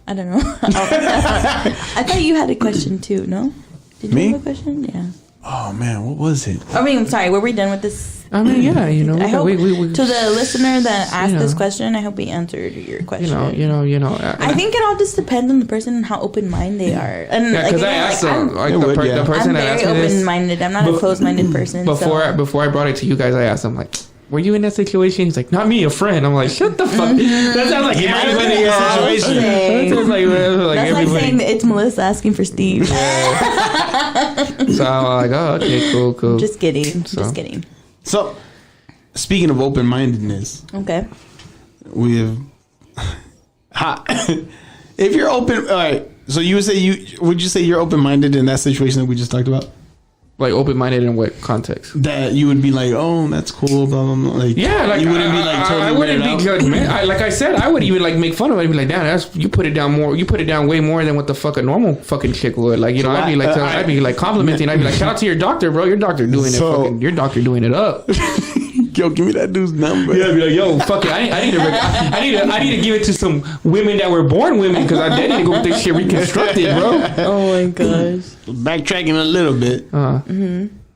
I thought you had a question too, no? Did you have a question? Yeah. Oh man, what was it? I mean, sorry, were we done with this? I mean, yeah, you know. I hope to the listener that asked this question, I hope we answered your question. You know. I think it all just depends on the person and how open-minded they are. And yeah, because I asked them, like the person that asked me this. I'm very open-minded. I'm not a closed-minded person. Before I brought it to you guys, I asked them like, were you in that situation? He's like, not me, a friend. I'm like, shut the fuck. That sounds like everybody in your situation. That sounds like that's like saying that it's Melissa asking for Steve. So I'm like, oh, okay, cool. Just kidding. Just kidding. So, speaking of open-mindedness. Okay. We have... if you're open... All right. So would you say you're open-minded in that situation that we just talked about? Like open-minded in what context? That you would be like, oh, that's cool, blah blah blah. Like, Yeah, like you wouldn't be like totally I wouldn't be weirded out. judgmental. Like I said, I would even like make fun of it. I'd be like, damn, you put it down more. You put it down way more than what the fuck a normal fucking chick would. Like, you know, I'd be like complimenting. I'd be like, shout out to your doctor, bro. Your doctor doing it. Your doctor doing it up. Yo, give me that dude's number. Yeah, I'd be like, yo, fuck it. I need to give it to some women that were born women because they need to go get this shit reconstructed, bro. Oh my gosh. Backtracking a little bit.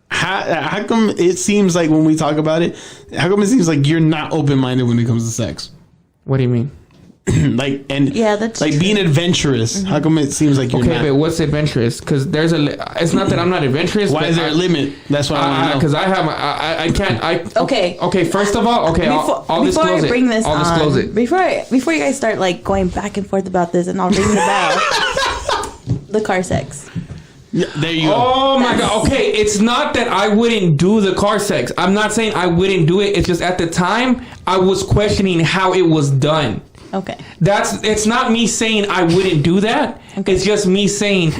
How come it seems like when we talk about it, how come it seems like you're not open-minded when it comes to sex? What do you mean? That's like true. being adventurous. How come it seems like you're not? Okay, but what's adventurous? Because there's it's not that I'm not adventurous. Why is there a limit? That's what I want to know. Because I can't. Okay. First of all, I'll disclose it. I'll disclose it. Before you guys start like going back and forth about this, and I'll ring the bell. The car sex. Yeah, there you go. Oh my god. Okay, it's not that I wouldn't do the car sex. I'm not saying I wouldn't do it. It's just at the time I was questioning how it was done. Okay. It's not me saying I wouldn't do that. Okay. It's just me saying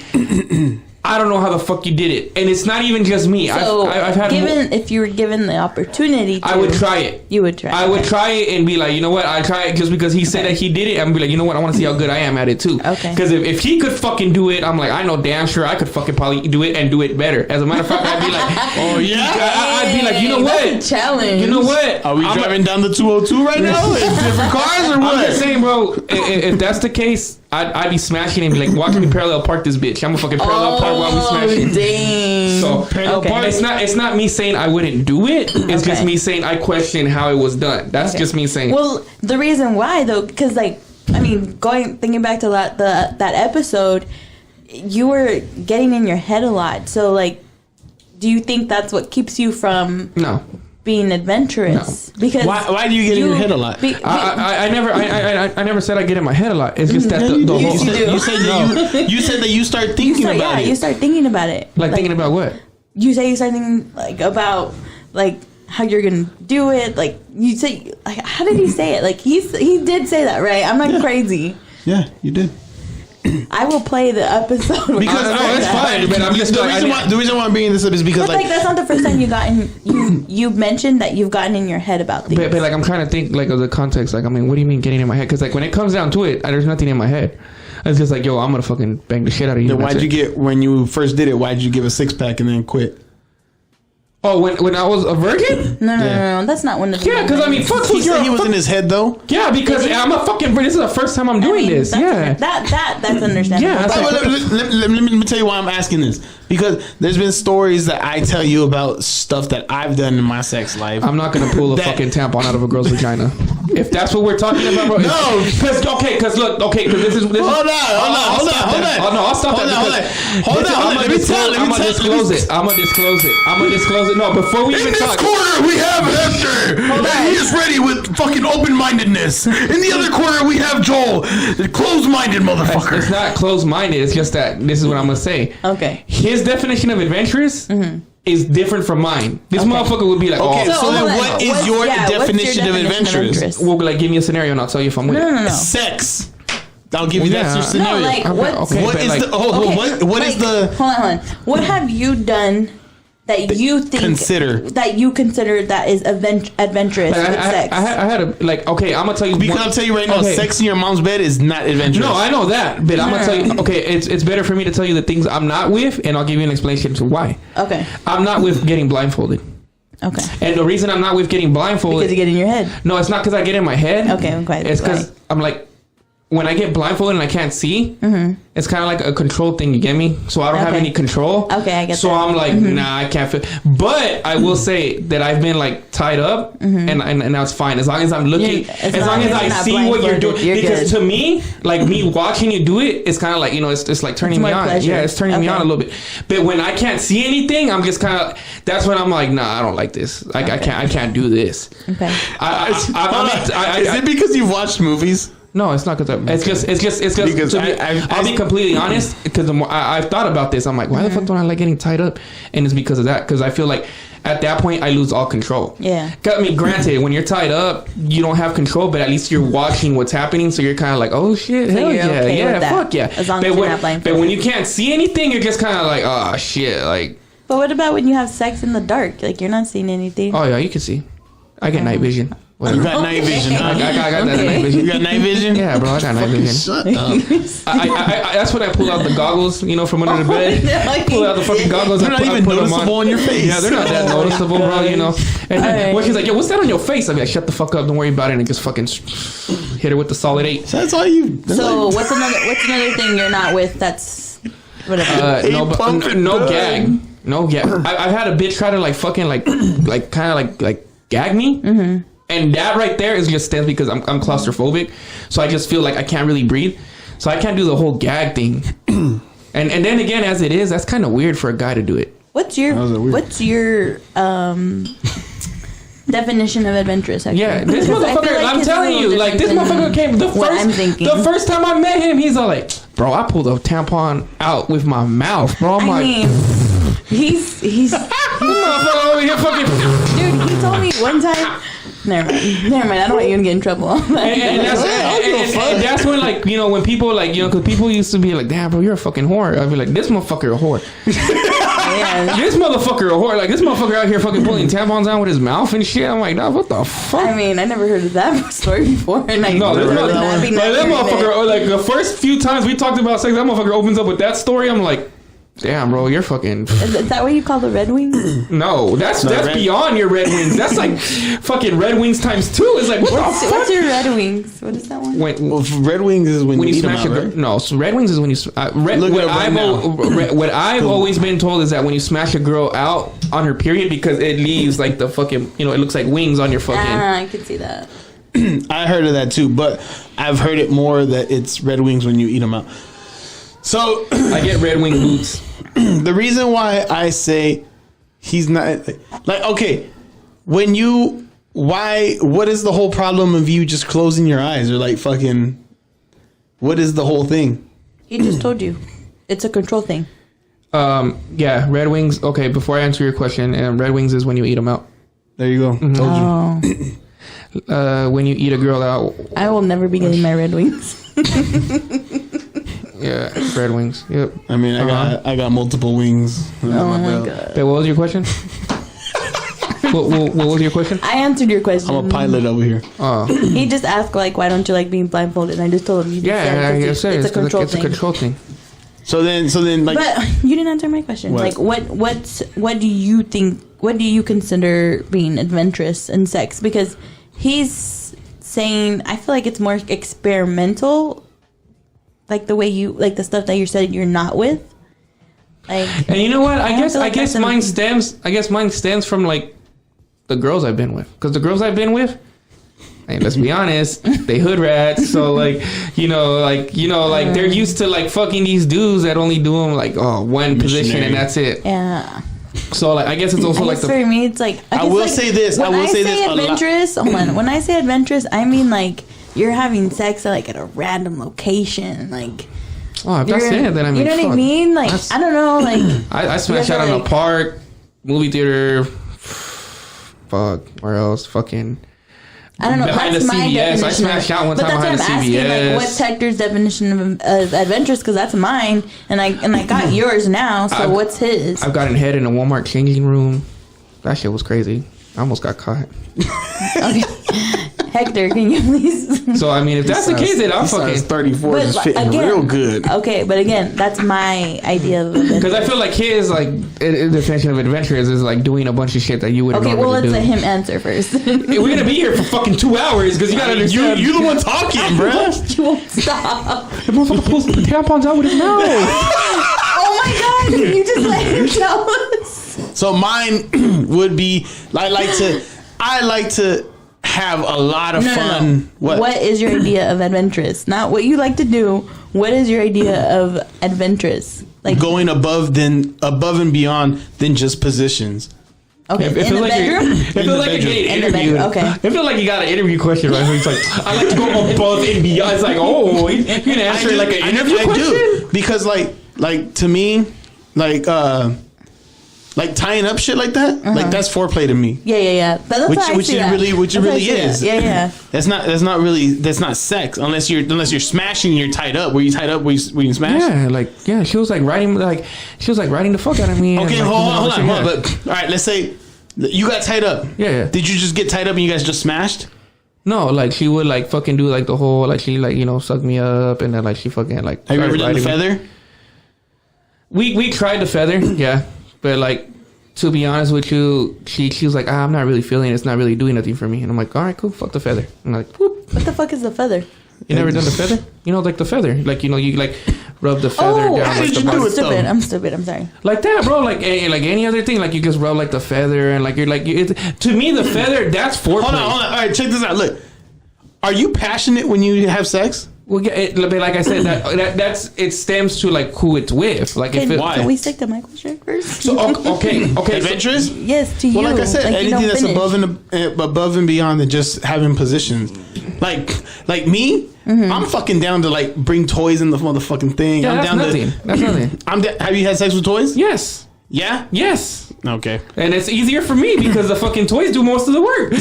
I don't know how the fuck you did it. And it's not even just me. So I've had if you were given the opportunity to, I would try it. You would try it. I would try it and be like, you know what? I try it just because he said that he did it. I'm be like, you know what? I want to see how good I am at it too. Okay. Because if he could fucking do it, I'm like, I know damn sure I could fucking probably do it and do it better. As a matter of fact, I'd be like, oh yeah. I'd be like, you know what? That's a challenge. You know what? Are we driving down the 202 right now? In different cars or what? I'm just saying, bro. If that's the case, I'd be smashing and be like, watch me parallel park this bitch. I'm a fucking parallel park while we smashing. Dang. So parallel park. It's not me saying I wouldn't do it. It's just me saying I question how it was done. That's just me saying. Well, the reason why though, because thinking back to that episode, you were getting in your head a lot. So like, do you think that's what keeps you from being adventurous? No. Because why do you get in your head a lot? I never said I get in my head a lot. It's just that the whole. You said that you start thinking about it. Yeah, you start thinking about it. Like thinking about what? You say you start thinking like about like how you're gonna do it. Like you say, like how did he say it? Like he did say that, right? I'm not crazy. Yeah, you did. I will play the episode because it's fine. But I'm just the reason why I'm bringing this up is because like that's not the first time you mentioned that you've gotten in your head about things. But like I'm trying to think like of the context. Like I mean, what do you mean getting in my head? Because like when it comes down to it, there's nothing in my head. It's just like, yo, I'm gonna fucking bang the shit out of you. Then why'd you get when you first did it? Why'd you give a 6-pack and then quit? Oh, when I was a virgin? No, that's not one of the. Yeah, because I mean, fuck. He said he was in his head though. Yeah, because I'm a fucking. This is the first time I'm doing this. Yeah, that's understandable. Yeah, let me tell you why I'm asking this. Because there's been stories that I tell you about stuff that I've done in my sex life. I'm not gonna pull a fucking tampon out of a girl's vagina. If that's what we're talking about, bro. No, because this is. Hold on. Oh no, I'll stop that. Hold on. I'm gonna disclose it. I'm gonna disclose it. No, before we even talk. In this corner we have Hector. He is ready with fucking open-mindedness. In the other corner we have Joel, the closed-minded motherfucker. It's not closed-minded. It's just that this is what I'm gonna say. Okay. His definition of adventurous is different from mine. This motherfucker would be like, so then what is your definition of adventurous? Well, like, give me a scenario and I'll tell you if I'm with it. No. Sex. I'll give you that scenario. No, like, what is the... Hold on. What have you done that you consider that is adventurous with sex? I had a I'm gonna tell you because I'll tell you right now, sex in your mom's bed is not adventurous. No, I know that, but I'm gonna tell you. Okay, it's better for me to tell you the things I'm not with, and I'll give you an explanation to why. Okay, I'm not with getting blindfolded. Okay, and the reason I'm not with getting blindfolded because you get in your head. No, it's not because I get in my head. Okay, I'm quite. It's because I'm like. When I get blindfolded and I can't see, it's kind of like a control thing. You get me? So I don't have any control. Okay, I get so that. I'm like, nah, I can't feel. But I will say that I've been like tied up, and now it's fine as long as I'm looking. As long as I see what you're doing, because to me, like me watching you do it, it's kind of like it's like turning me on. Pleasure. Yeah, it's turning me on a little bit. But when I can't see anything, I'm just kind of. That's when I'm like, nah, I don't like this. Like I can't do this. Okay. Is it because you've watched movies? No, it's not because it's just because I'll be completely honest, because the more I've thought about this, I'm like, why the fuck don't I like getting tied up? And it's because of that, because I feel like at that point I lose all control. Yeah. I mean, granted, when you're tied up, you don't have control, but at least you're watching what's happening, so you're kind of like, oh shit, so hell yeah, okay fuck yeah. As long as you're not blindfolded. But when you can't see anything, you're just kind of like, oh shit, like. But what about when you have sex in the dark? Like, you're not seeing anything. Oh yeah, you can see. I get night vision. You got night vision, huh? I got that night vision. You got night vision? Yeah, bro, I got night vision. Shut up. I that's when I pull out the goggles, from under the bed. Pull out the fucking goggles. They're not even noticeable on your face. Yeah, they're not that noticeable, bro. And then when she's like, "Yo, what's that on your face?" I'm like, "Shut the fuck up, don't worry about it," and just fucking hit her with the solid 8. So that's all you. So what's another thing you're not with? That's whatever. No gag. No gag. I've had a bitch try to like fucking like kind of like gag me. Mm-hmm. And that right there is just stems because I'm claustrophobic, so I just feel like I can't really breathe, so I can't do the whole gag thing. and then again, as it is, that's kind of weird for a guy to do it. What's your definition of adventurous? Actually? Yeah, this motherfucker. Like I'm telling you, like this motherfucker came the first time I met him. He's all like, "Bro, I pulled a tampon out with my mouth, bro." He's motherfucker over here fucking. Dude, he told me one time. Never mind. I don't want you to get in trouble. and that's when, like, when people, like, because people used to be like, "Damn, bro, you're a fucking whore." I'd be like, "This motherfucker a whore." Yeah. This motherfucker a whore. Like, this motherfucker out here fucking pulling tampons out with his mouth and shit. I'm like, nah, what the fuck? I mean, I never heard of that story before. And that motherfucker, or like the first few times we talked about sex, that motherfucker opens up with that story. I'm like, damn, bro, you're fucking. Is that what you call the Red Wings? No, that's beyond your Red Wings. That's like fucking Red Wings times 2. It's like, what's your Red Wings? What is that one? Red Wings is when you smash a girl. Right? No, so Red Wings is when you. What I've always been told is that when you smash a girl out on her period, because it leaves like the fucking, it looks like wings on your fucking. I can see that. I heard of that too, but I've heard it more that it's Red Wings when you eat them out. So I get Red Wing boots. The reason why I say he's not like, okay, what is the whole problem of you just closing your eyes or like fucking, what is the whole thing? He just told you it's a control thing. Yeah, Red Wings. Okay, before I answer your question, Red Wings is when you eat them out. There you go. Mm-hmm. Told you. When you eat a girl out, I will never be getting my Red Wings. Yeah, Red Wings. Yep. I mean, I got multiple wings. Oh my god. Wait, what was your question? what was your question? I answered your question. I'm a pilot over here. He just asked like, why don't you like being blindfolded? And I just told him. It's a control thing. It's a control thing. So then, like, but you didn't answer my question. What? Like, what do you think? What do you consider being adventurous in sex? Because he's saying, I feel like it's more experimental. Like the way you like the stuff that you said you're not with, like. And you know what? I guess mine stems from like the girls I've been with, because the girls I've been with, and let's be honest, they hood rats. So like they're used to like fucking these dudes that only do them like one position and that's it. Yeah. So like I guess it's also like for me it's like I will say this. When I say adventurous, hold on. When I say adventurous, I mean like. You're having sex at a random location, like. Oh, if that's it, then I mean, you know what I mean? Like, I don't know, like. I smashed out in a park, movie theater. Fuck, where else? Fucking. I don't know. Behind the CVS, I smashed out one time behind the CVS. But that's what I'm asking. Like, what's Hector's definition of adventurous? Because that's mine, and I got yours now. So what's his? I've gotten head in a Walmart changing room. That shit was crazy. I almost got caught. Okay. Hector, can you please? So I mean, if that's the case, then I'm fucking 34 is fitting real good. Okay, but again, that's my idea of adventure. Because I feel like his definition of adventurous is like doing a bunch of shit that you wouldn't. Okay, well let's let him answer first. Hey, we're gonna be here for fucking 2 hours because you gotta understand. You're the one talking, bro. You won't stop. The motherfucker pulls the tampons out with his mouth. Oh my god! Can you just let him tell us? So mine would be I like to have a lot of fun. No. What is your idea of adventurous? Not what you like to do. What is your idea of adventurous? Like going above and beyond than just positions. Okay, in the bedroom? It feels like you're getting interviewed. Okay. It feels like you got an interview question right where he's like, I like to go above and beyond. It's like, oh, you can answer like an interview question? I do. Because like to me, like like tying up shit like that, like that's foreplay to me. Yeah. But that's Which it really is. Yeah. That's not sex unless you're smashing. You're tied up. Were you tied up? Were you smash? Yeah, she was like riding the fuck out of me. Okay, and, hold on. But, all right, let's say you got tied up. Yeah. Did you just get tied up and you guys just smashed? No, like she would like fucking do like the whole like she like suck me up and then like she fucking like. Have you ever done the feather? We tried the feather, yeah, but like to be honest with you, she was like, I'm not really feeling it. It's not really doing nothing for me. And I'm like, all right, cool, fuck the feather. I'm like, whoop. What the fuck is the feather? You never done the feather? Like the feather, like you like rub the feather down. How like did the you do it? I'm stupid. I'm sorry. Like that, bro. Like any other thing, like you just rub like the feather and like you're like to me the feather that's foreplay. Hold on. All right, check this out. Look, are you passionate when you have sex? Well, like I said, that's it stems to like who it's with. Like can we stick to Michael's shirt first? So okay. Adventurous? Yes, to you. Well, like I said, anything that's above and beyond than just having positions. Like me, I'm fucking down to like bring toys in the motherfucking thing. Yeah, I'm down that's nothing. Have you had sex with toys? Yes. Yeah? Yes. Okay. And it's easier for me because the fucking toys do most of the work. The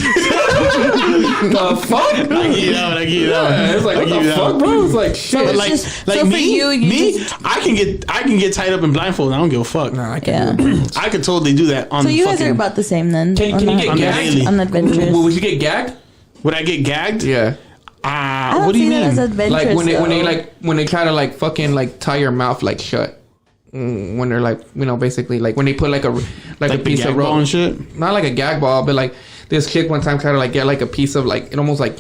fuck? I get it out. Yeah, it's like, what the fuck, bro? It's like, shit. So Like so me, I can get tied up and blindfolded. I don't give a fuck. Nah, I can't do it. I could totally do that on So the you fucking... guys are about the same then. Can you get gagged? On Adventurous. Would you get gagged? Would I get gagged? Yeah. What do you mean? Like When they try to like fucking like tie your mouth like shut. When they're like basically like when they put like a piece of rope and shit. Not like a gag ball, but like this chick one time tried to like get like a piece of like it almost like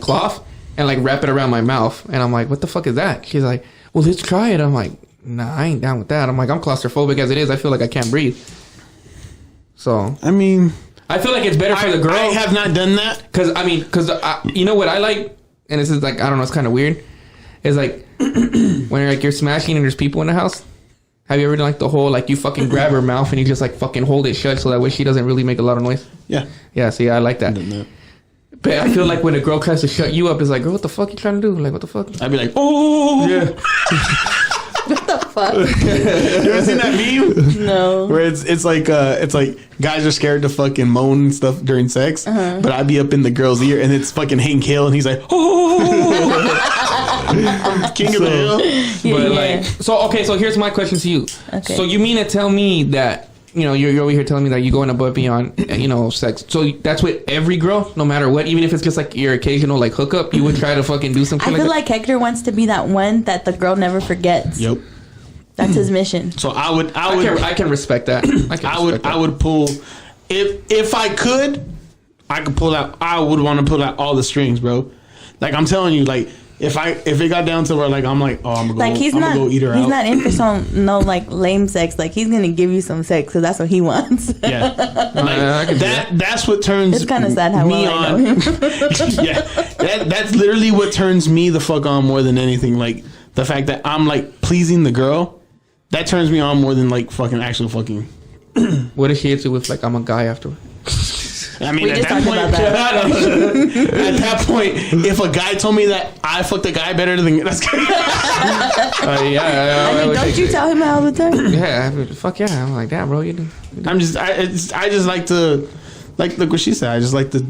cloth and like wrap it around my mouth, and I'm like, what the fuck is that? She's like, well, let's try it. I'm like, nah, I ain't down with that. I'm like, I'm claustrophobic as it is. I feel like I can't breathe. So I mean, I feel like it's better for the girl. I have not done that because you know what I like, and this is like, I don't know, it's kind of weird. It's like when you're smashing and there's people in the house. Have you ever done like the whole like you fucking grab her mouth and you just like fucking hold it shut so that way she doesn't really make a lot of noise? Yeah. Yeah, see, I like that. But I feel like when a girl tries to shut you up, it's like, girl, what the fuck you trying to do? Like, what the fuck? I'd be like, oh. Yeah. What the fuck? You ever seen that meme? No. Where it's like guys are scared to fucking moan and stuff during sex, but I'd be up in the girl's ear and it's fucking Hank Hill and he's like, oh, King of the Hill. But like, so here's my question to you. Okay. So you mean to tell me that you're over here telling me that you go above and beyond sex? So that's with every girl, no matter what, even if it's just like your occasional like hookup, you would try to fucking do something. I feel like Hector wants to be that one that the girl never forgets. Yep. That's his mission. So I can respect that. I would pull if I could pull out. I would want to pull out all the strings, bro. Like I'm telling you, like if it got down to where like I'm like, oh, I'm gonna go eat her out. He's not in for some like lame sex. Like he's gonna give you some sex because that's what he wants. Yeah, like, that's what turns. It's kind of sad how me well on. I know him. Yeah, that's literally what turns me the fuck on more than anything. Like the fact that I'm like pleasing the girl. That turns me on more than like fucking actual fucking. What if she hits you with like, I'm a guy after? I mean, We just talked about that. At that point, if a guy told me that I fucked a guy better than that's good. Yeah. I mean, don't you tell him all the time? Yeah, fuck yeah. I'm like, damn, bro, you do. I just like to, like, look what she said. I just like to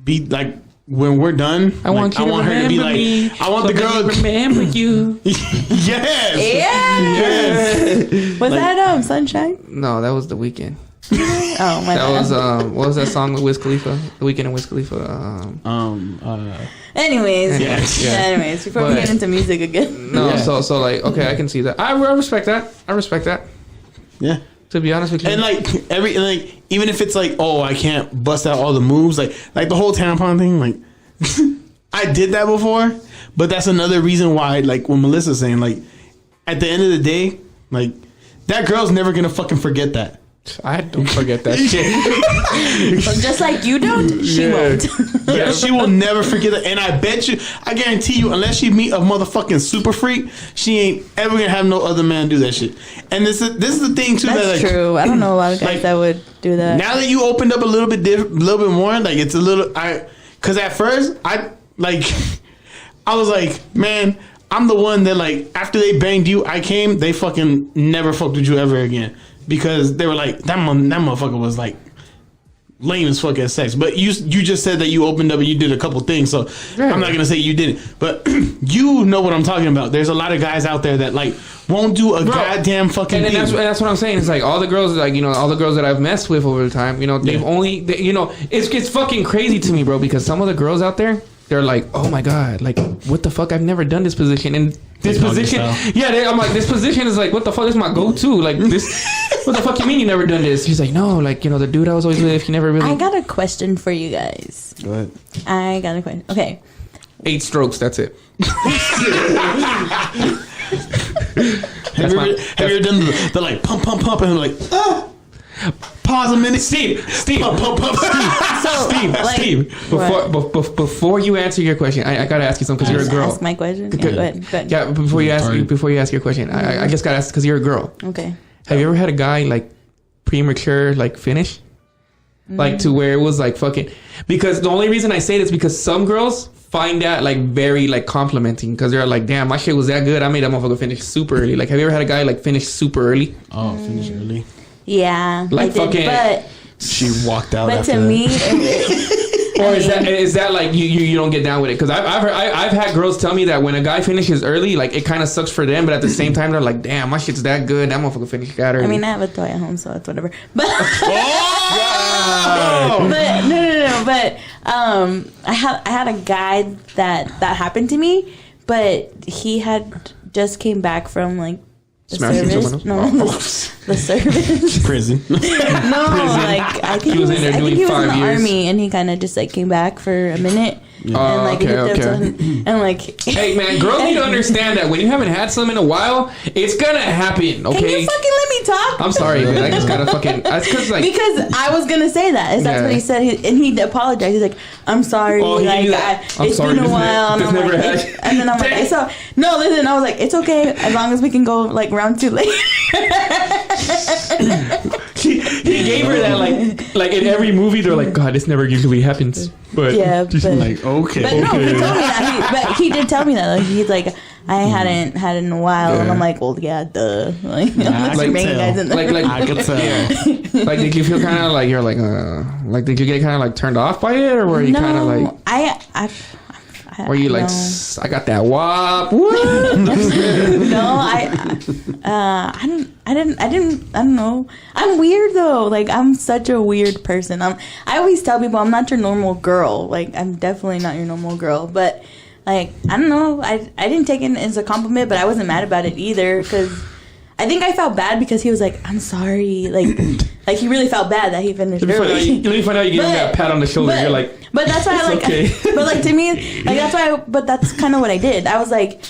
be like, when we're done, I want her to be like, me, I want the girl to remember you. Yes. Yes. Was that Sunshine? No, that was The Weeknd. Oh my That God. was what was that song with Wiz Khalifa? The Weeknd and Wiz Khalifa. Anyways, Yeah. anyways, before we get into music again. No, Yeah. so like, okay, I can see that. I respect that. Yeah. To be honest with you, And like even if it's like, oh, I can't bust out all the moves, like the whole tampon thing, like I did that before, but that's another reason why, like when Melissa's saying, like at the end of the day, like that girl's never gonna fucking forget that. I don't forget that shit. But just like you don't, she won't. Yeah, she will never forget that. And I guarantee you, unless she meet a motherfucking super freak, she ain't ever gonna have no other man do that shit. And this is the thing too. That's that, like, true. I don't know a lot of guys like, that would do that. Now that you opened up a little bit more, like it's a little, because at first I was like, man, I'm the one that like after they banged you, I came. They fucking never fucked with you ever again because they were like that motherfucker was like lame as fuck at sex. But you just said that you opened up and you did a couple things, so I'm not gonna say you didn't. But you know what I'm talking about. There's a lot of guys out there that like won't do a goddamn fucking thing. And that's what I'm saying. It's like all the girls, like, you know, all the girls that I've messed with over the time, you know, they've you know, it's fucking crazy to me, bro, because some of the girls out there, they're like, oh my God, like, what the fuck? I've never done this position. And this position, I'm like, this position is like, what the fuck? This is my go-to. Like, this, what the fuck you mean you never done this? He's like, no, like, you know, the dude I was always with, he never really. I got a question for you guys. Go ahead. I got a question. Okay. 8 strokes, that's it. Have you ever done the like pump and like pause a minute, Steve, pump. Steve, before you answer your question, I gotta ask you something because you're a girl. Ask my question. Yeah, go ahead. Yeah, before you ask your question, I just gotta ask because you're a girl. Okay. Have you ever had a guy like premature like finish, like to where it was like fucking? Because the only reason I say this is because some girls find that like very like complimenting because they're like, damn, my shit was that good. I made that motherfucker finish super early. Like, have you ever had a guy like finish super early? Oh, finish early. Yeah, like fucking. But she walked out. But to me, or is that like you don't get down with it? Because I've had girls tell me that when a guy finishes early, like it kind of sucks for them, but at the same time they're like, damn, my shit's that good. That motherfucker finished that early. I mean, I have a toy at home, so it's whatever. But oh! but no. But I had a guy that happened to me, but he had just came back from like the service. No, the service. Prison. No, like I think he was in the army, and he kind of just like came back for a minute. Yeah. And like and like, hey man, girls need to understand that when you haven't had some in a while, it's gonna happen. Okay, can you fucking let me talk? I'm sorry, man. I just gotta fucking. That's because like because I was gonna say that. That's what he said, and he apologized. He's like, "I'm sorry, it's been a while." And then I'm like, "So no, listen." I was like, "It's okay as long as we can go like round 2 later." He gave her that like in every movie they're like, God, this never usually happens. But yeah, but like okay. But no, he told me that. But he did tell me that. Like, he's like, I hadn't had it in a while, and I'm like, well, yeah, duh. Like, I could tell. Like, did you feel kind of like you're like did you get kind of like turned off by it, or were you kind of like were you like, I got that wop? No, I don't know. I'm weird though. Like, I'm such a weird person. I always tell people I'm not your normal girl. Like, I'm definitely not your normal girl. But like, I don't know. I didn't take it as a compliment, but I wasn't mad about it either because I think I felt bad because he was like, I'm sorry. Like he really felt bad that he finished early. Let me find out you get that pat on the shoulder. You're like, but that's why I like. Okay. But like to me, like that's why. But that's kind of what I did. I was like,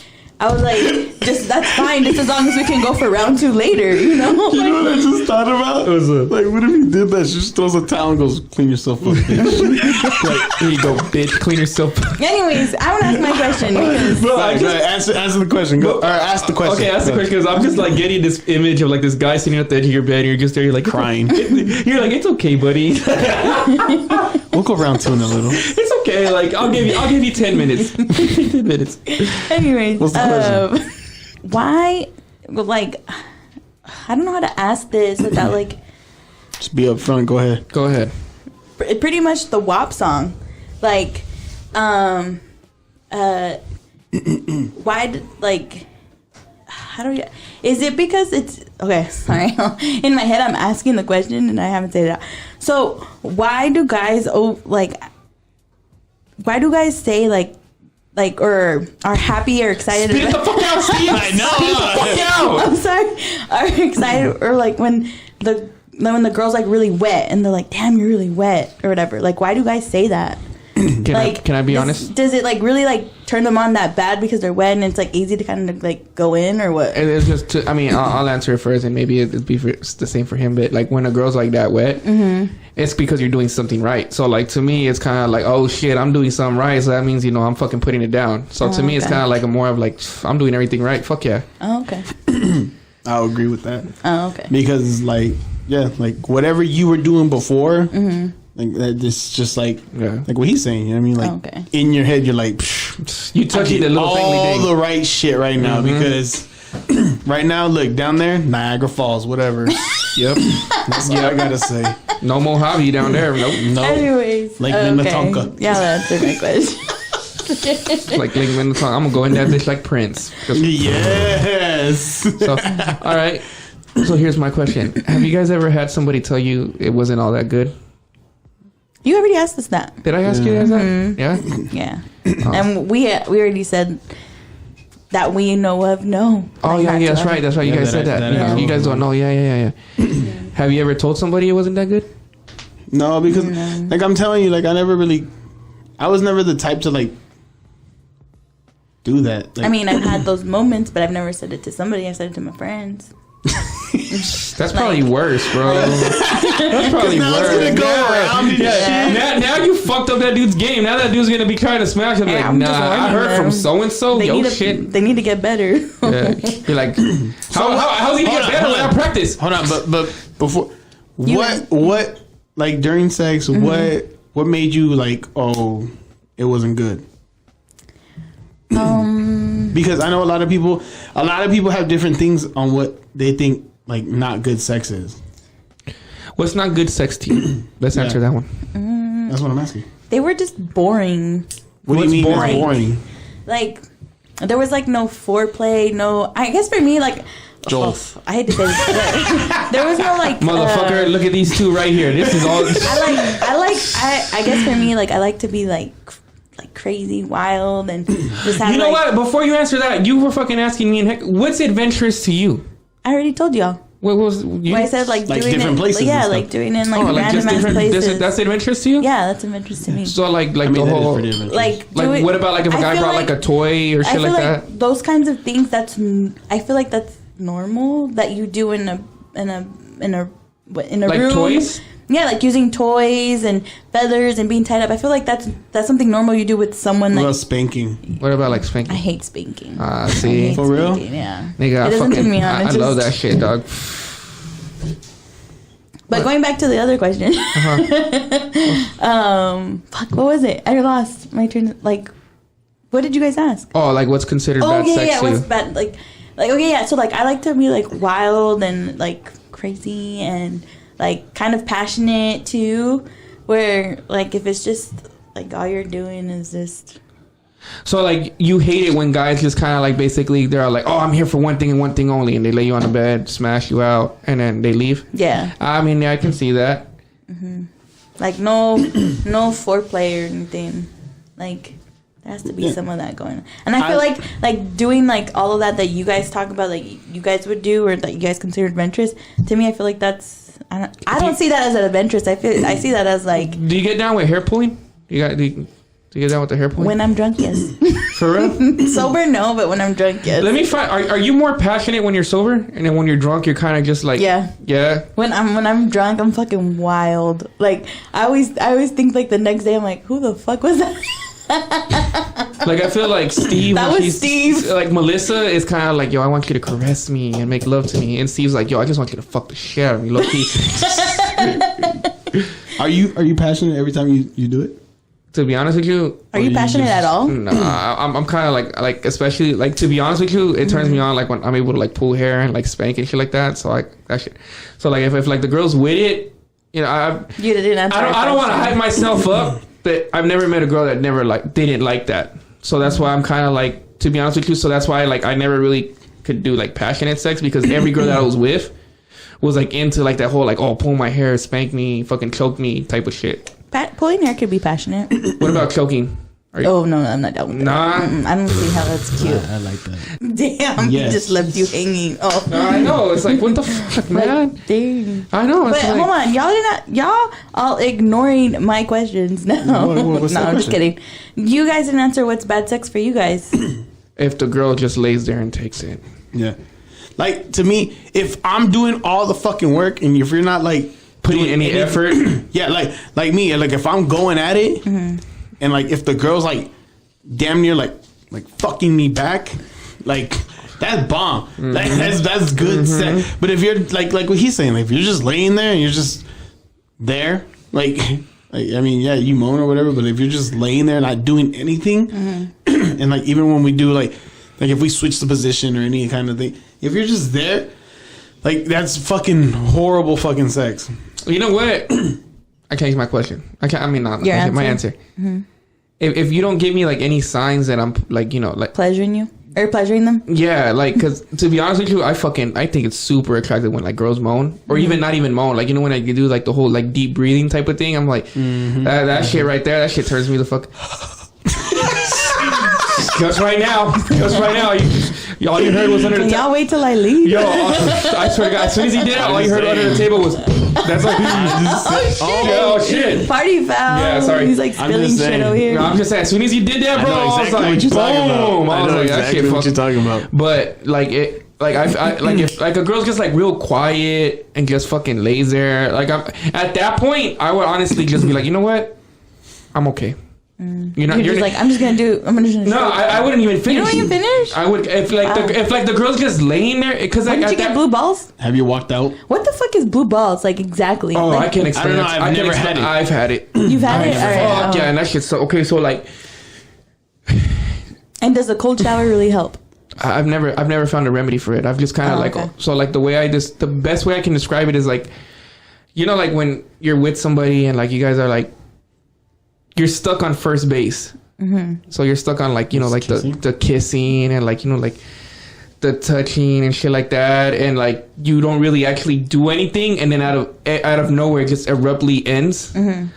just that's fine, just as long as we can go for round 2 later. You know. You know what I just thought about? Like, what if he did that? She just throws a towel and goes, "Clean yourself up, bitch." Like, here you go, bitch. Clean yourself up. Anyways, I want to ask my question because. Bro, answer the question. Go or ask the question. Okay, ask the question because I'm just like getting this image of like this guy sitting at the edge of your bed and you're just there, you're like crying. You're like, it's okay, buddy. We'll go round 2 in a little. It's okay. Like I'll give you 10 minutes. 10 minutes. Anyways, what's the question? Why? Like, I don't know how to ask this without like. Just be upfront. Go ahead. Pretty much the WAP song, like, why? Like, how do you? Is it because it's okay? Sorry, in my head I'm asking the question and I haven't said it out. So why do guys Why do guys say like or are happy or excited? Spit the fuck out, Steve! I know. Spit the fuck out. I'm sorry. Are excited or like when the girl's like really wet and they're like, damn, you're really wet or whatever. Like, why do guys say that? Can I be honest? Does it like really like turn them on that bad because they're wet and it's like easy to kind of like go in or what? It's just I'll answer it first and maybe it'd be the same for him. But like when a girl's like that wet, it's because you're doing something right. So like to me, it's kind of like, oh shit, I'm doing something right. So that means I'm fucking putting it down. So to me, it's kind of like a more of like I'm doing everything right. Fuck yeah. Oh, okay. I'll agree with that. Oh, okay. Because like. Yeah, like whatever you were doing before, Like that, it's just like what he's saying. You know what I mean? Like in your head, you're like, you touching the little all the right shit right now because right now, look down there, Niagara Falls, whatever. Yep, that's all I gotta say. No Mojave down there. Nope. Anyways, Lake Minnetonka. Yeah, that's a great question. Like Lake Minnetonka. I'm gonna go in that bitch like Prince. Yes. So, all right. So here's my question: have you guys ever had somebody tell you it wasn't all that good? You already asked us that. Did I ask you guys that? Mm-hmm. Yeah. And we already said that we know of. No. Oh yeah, that's right. That's right. You guys said that. You guys don't know. Yeah. Have you ever told somebody it wasn't that good? No, because like I'm telling you, like I was never the type to like do that. Like, I mean, I've had those moments, but I've never said it to somebody. I said it to my friends. That's probably worse, bro. That's probably worse. Now you fucked up that dude's game. Now that dude's gonna be trying to smash him. Like, I heard from so and so. Shit. They need to get better. You're like, how's he gonna get better without practice? Hold on, but before what like during sex, what made you like, oh, it wasn't good? Because I know a lot of people have different things on what they think like not good sex is. What's not good sex to you? Let's answer that one. That's what I'm asking. They were just boring. What do you mean boring? Like there was like no foreplay, no. I guess for me, like Joel. I hate to say this, but there was no like motherfucker. Look at these two right here. This is all. I guess for me, like I like to be like crazy, wild, and just have. You know what? Before you answer that, you were fucking asking me. What's adventurous to you? I already told y'all. What was you? I said like doing different places. Yeah, like doing it in like random ass places. That's adventurous to you? Yeah, that's adventurous to me. So like the whole like what about like if a guy brought like a toy or shit like that? Those kinds of things. I feel like that's normal that you do in a like room. Toys? Yeah, like using toys and feathers and being tied up. I feel like that's something normal you do with someone. What about spanking? What about like spanking? I hate spanking. See, for real? Yeah, nigga, it doesn't turn me on. I love that shit, dog. But going back to the other question, fuck, what was it? I lost my turn. Like, what did you guys ask? Oh, like what's considered bad sex? Yeah, what's bad? Like okay, yeah. So like, I like to be like wild and like crazy and like kind of passionate too. Where like if it's just like all you're doing is just. So like you hate it when guys just kind of like basically they're like, oh, I'm here for one thing and one thing only, and they lay you on the bed, smash you out, and then they leave. Yeah. I mean, yeah, I can see that. Mm-hmm. Like no foreplay or anything. Like there has to be some of that going on. And I feel like doing like all of that you guys talk about, like you guys would do or that you guys consider adventurous. To me, I feel like that's I don't see that as an adventurous. I see that as like. Do you get down with hair pulling? Do you get down with the hair pulling? When I'm drunk, yes. For real? Sober, no, but when I'm drunk, yes. Let me find. Are you more passionate when you're sober, and then when you're drunk, you're kind of just like yeah. When I'm drunk, I'm fucking wild. Like I always think like the next day I'm like, who the fuck was that? Like I feel like Steve. That was Steve. Like Melissa is kind of like, yo, I want you to caress me and make love to me, and Steve's like, yo, I just want you to fuck the shit out of me, low key. Are you passionate every time you do it? To be honest with you, are you passionate at all? Nah, I'm kind of like especially like to be honest with you, it turns me on like when I'm able to like pull hair and like spank and shit like that. So like that shit. So like if like the girl's with it, you know, you didn't answer. I don't want to hype myself up, but I've never met a girl that never like didn't like that. So that's why I'm kind of like, to be honest with you. So that's why like I never really could do like passionate sex, because every girl that I was with was like into like that whole like, oh, pull my hair, spank me, fucking choke me type of shit. Pulling hair could be passionate. What about choking? Oh no, I'm not down with that. Nah, I don't see how that's cute. I like that. Damn, yes. He just left you hanging. Oh, I know. It's like, what the fuck, man? Like, dang. I know. But hold on, y'all all ignoring my questions. No, no, I'm just kidding. You guys didn't answer what's bad sex for you guys. If the girl just lays there and takes it. Yeah. Like to me, if I'm doing all the fucking work and if you're not like putting any effort, yeah, like me, like if I'm going at it, and like if the girl's like damn near like fucking me back, like that's bomb. Like that's good sex. But if you're like what he's saying, like if you're just laying there and you're just there, like Like, I mean, yeah, you moan or whatever, but if you're just laying there not doing anything, and like even when we do like if we switch the position or any kind of thing, if you're just there, like that's fucking horrible fucking sex. You know what? I changed my question. My answer. Mm-hmm. If you don't give me like any signs that I'm like, you know, like pleasuring you or pleasuring them, yeah, like because to be honest with you, I think it's super attractive when like girls moan or even not even moan, like you know when I do like the whole like deep breathing type of thing. I'm like that shit right there. That shit turns me the fuck. Just right now. All you heard was under the table. Y'all wait till I leave. Yo, I swear to God, as soon as he did it, all you heard under the table was, that's like, oh shit. Party foul. Yeah, sorry. He's like spilling shit over here. No, I'm just saying, as soon as he did that, bro, I was like, boom. I know exactly what you're talking about. But like it, like I like if like a girl's just like real quiet and just fucking lays there, like at that point, I would honestly just be like, you know what, I'm okay. You're just like, I'm just gonna do. No, I wouldn't even finish. You don't even finish. I would if the girl's just laying there because like. Did you get blue balls? Have you walked out? What the fuck is blue balls? Like exactly. Oh, like, I can explain. I don't know. I've never had it. I've had it. You've had it. All right. Fuck yeah, and that shit's so okay. So like. And does a cold shower really help? I've never found a remedy for it. I've just kind of like the way the best way I can describe it is like, you know, like when you're with somebody and like you guys are like, you're stuck on first base. Mm-hmm. So you're stuck on like, you know, like the kissing and like, you know, like the touching and shit like that. And like, you don't really actually do anything. And then out of nowhere, it just abruptly ends. Mm-hmm.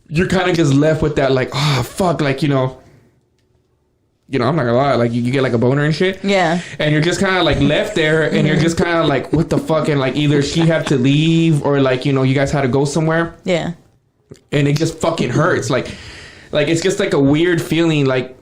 You're kind of just left with that like, oh, fuck. Like, you know, I'm not gonna lie, like you get like a boner and shit. Yeah. And you're just kind of like left there and you're just kind of like, what the fuck? And like either she had to leave or like, you know, you guys had to go somewhere. Yeah. And it just fucking hurts. Like it's just like a weird feeling. Like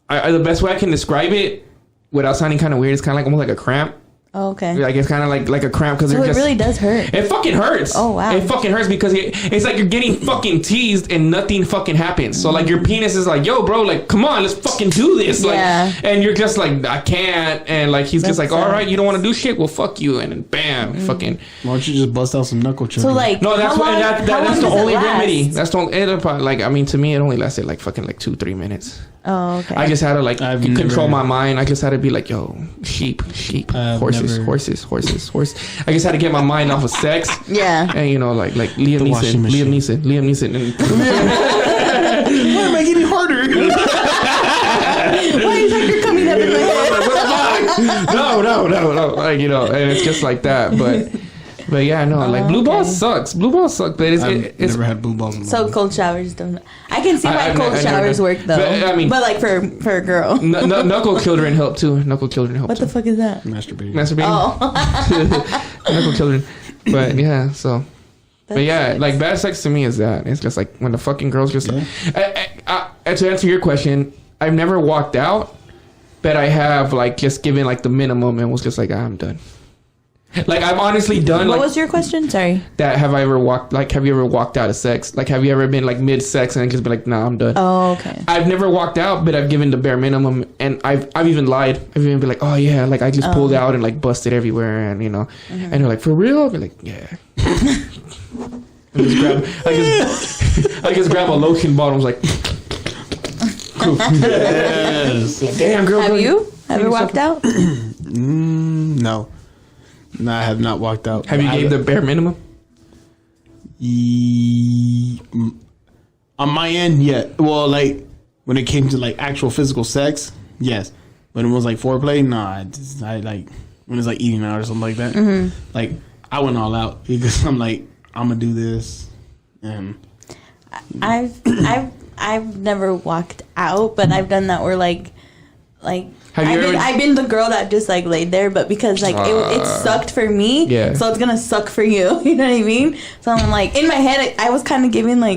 the best way I can describe it without sounding kind of weird, it's kind of like almost like a cramp. Oh, okay. Like it's kind of like a cramp because so it really does hurt. It fucking hurts. Oh wow. It fucking hurts because it's like you're getting fucking teased and nothing fucking happens. So like your penis is like, yo, bro, like come on, let's fucking do this. Like, yeah. And you're just like, I can't. And like he's just like, all right, you don't want to do shit. Well, fuck you. And then bam, fucking. Why don't you just bust out some knuckle choking? So like, no, that's that's the only remedy. That's the only. Like I mean, to me, it only lasted like fucking like 2-3 minutes. Oh, okay. I just had to like control my mind. I just had to be like, yo, sheep, horses. I just had to get my mind off of sex. Yeah. And you know, like Liam Neeson. And why am I getting harder? Why is Hector coming up in my head? No. Like, you know, and it's just like that. But yeah, no, like blue balls sucks. Blue balls suck, but it's never had blue balls. So cold showers don't. I can see why cold showers work though. But like for a girl, knuckle children help too. What the fuck is that? Masturbating. Oh, knuckle children. But yeah, so. But yeah, like bad sex to me is that it's just like when the fucking girls just. Yeah. To answer your question, I've never walked out, but I have like just given like the minimum and was just like, I'm done. Like I've honestly done. What was your question? Sorry. That have you ever walked out of sex? Like have you ever been like mid sex and just been like, nah, I'm done. Oh, okay. I've never walked out, but I've given the bare minimum, and I've even lied. I've even been like, oh yeah, like I just pulled out and like busted everywhere, and you know, and they're like, for real? I'll be like, yeah. I just grab a lotion bottle. I was like, yes. Damn girl. Have you ever walked out? No. No, I have not walked out. Have you gave the bare minimum? On my end, yeah. Well, like when it came to like actual physical sex, yes. When it was like foreplay, nah. I like when it's like eating out or something like that. Mm-hmm. Like I went all out because I'm like, I'm gonna do this. And I've never walked out, but I've done that where like. I've been the girl that just like laid there, but because like it sucked for me, yeah. So it's gonna suck for you. You know what I mean? So I'm like in my head, I was kind of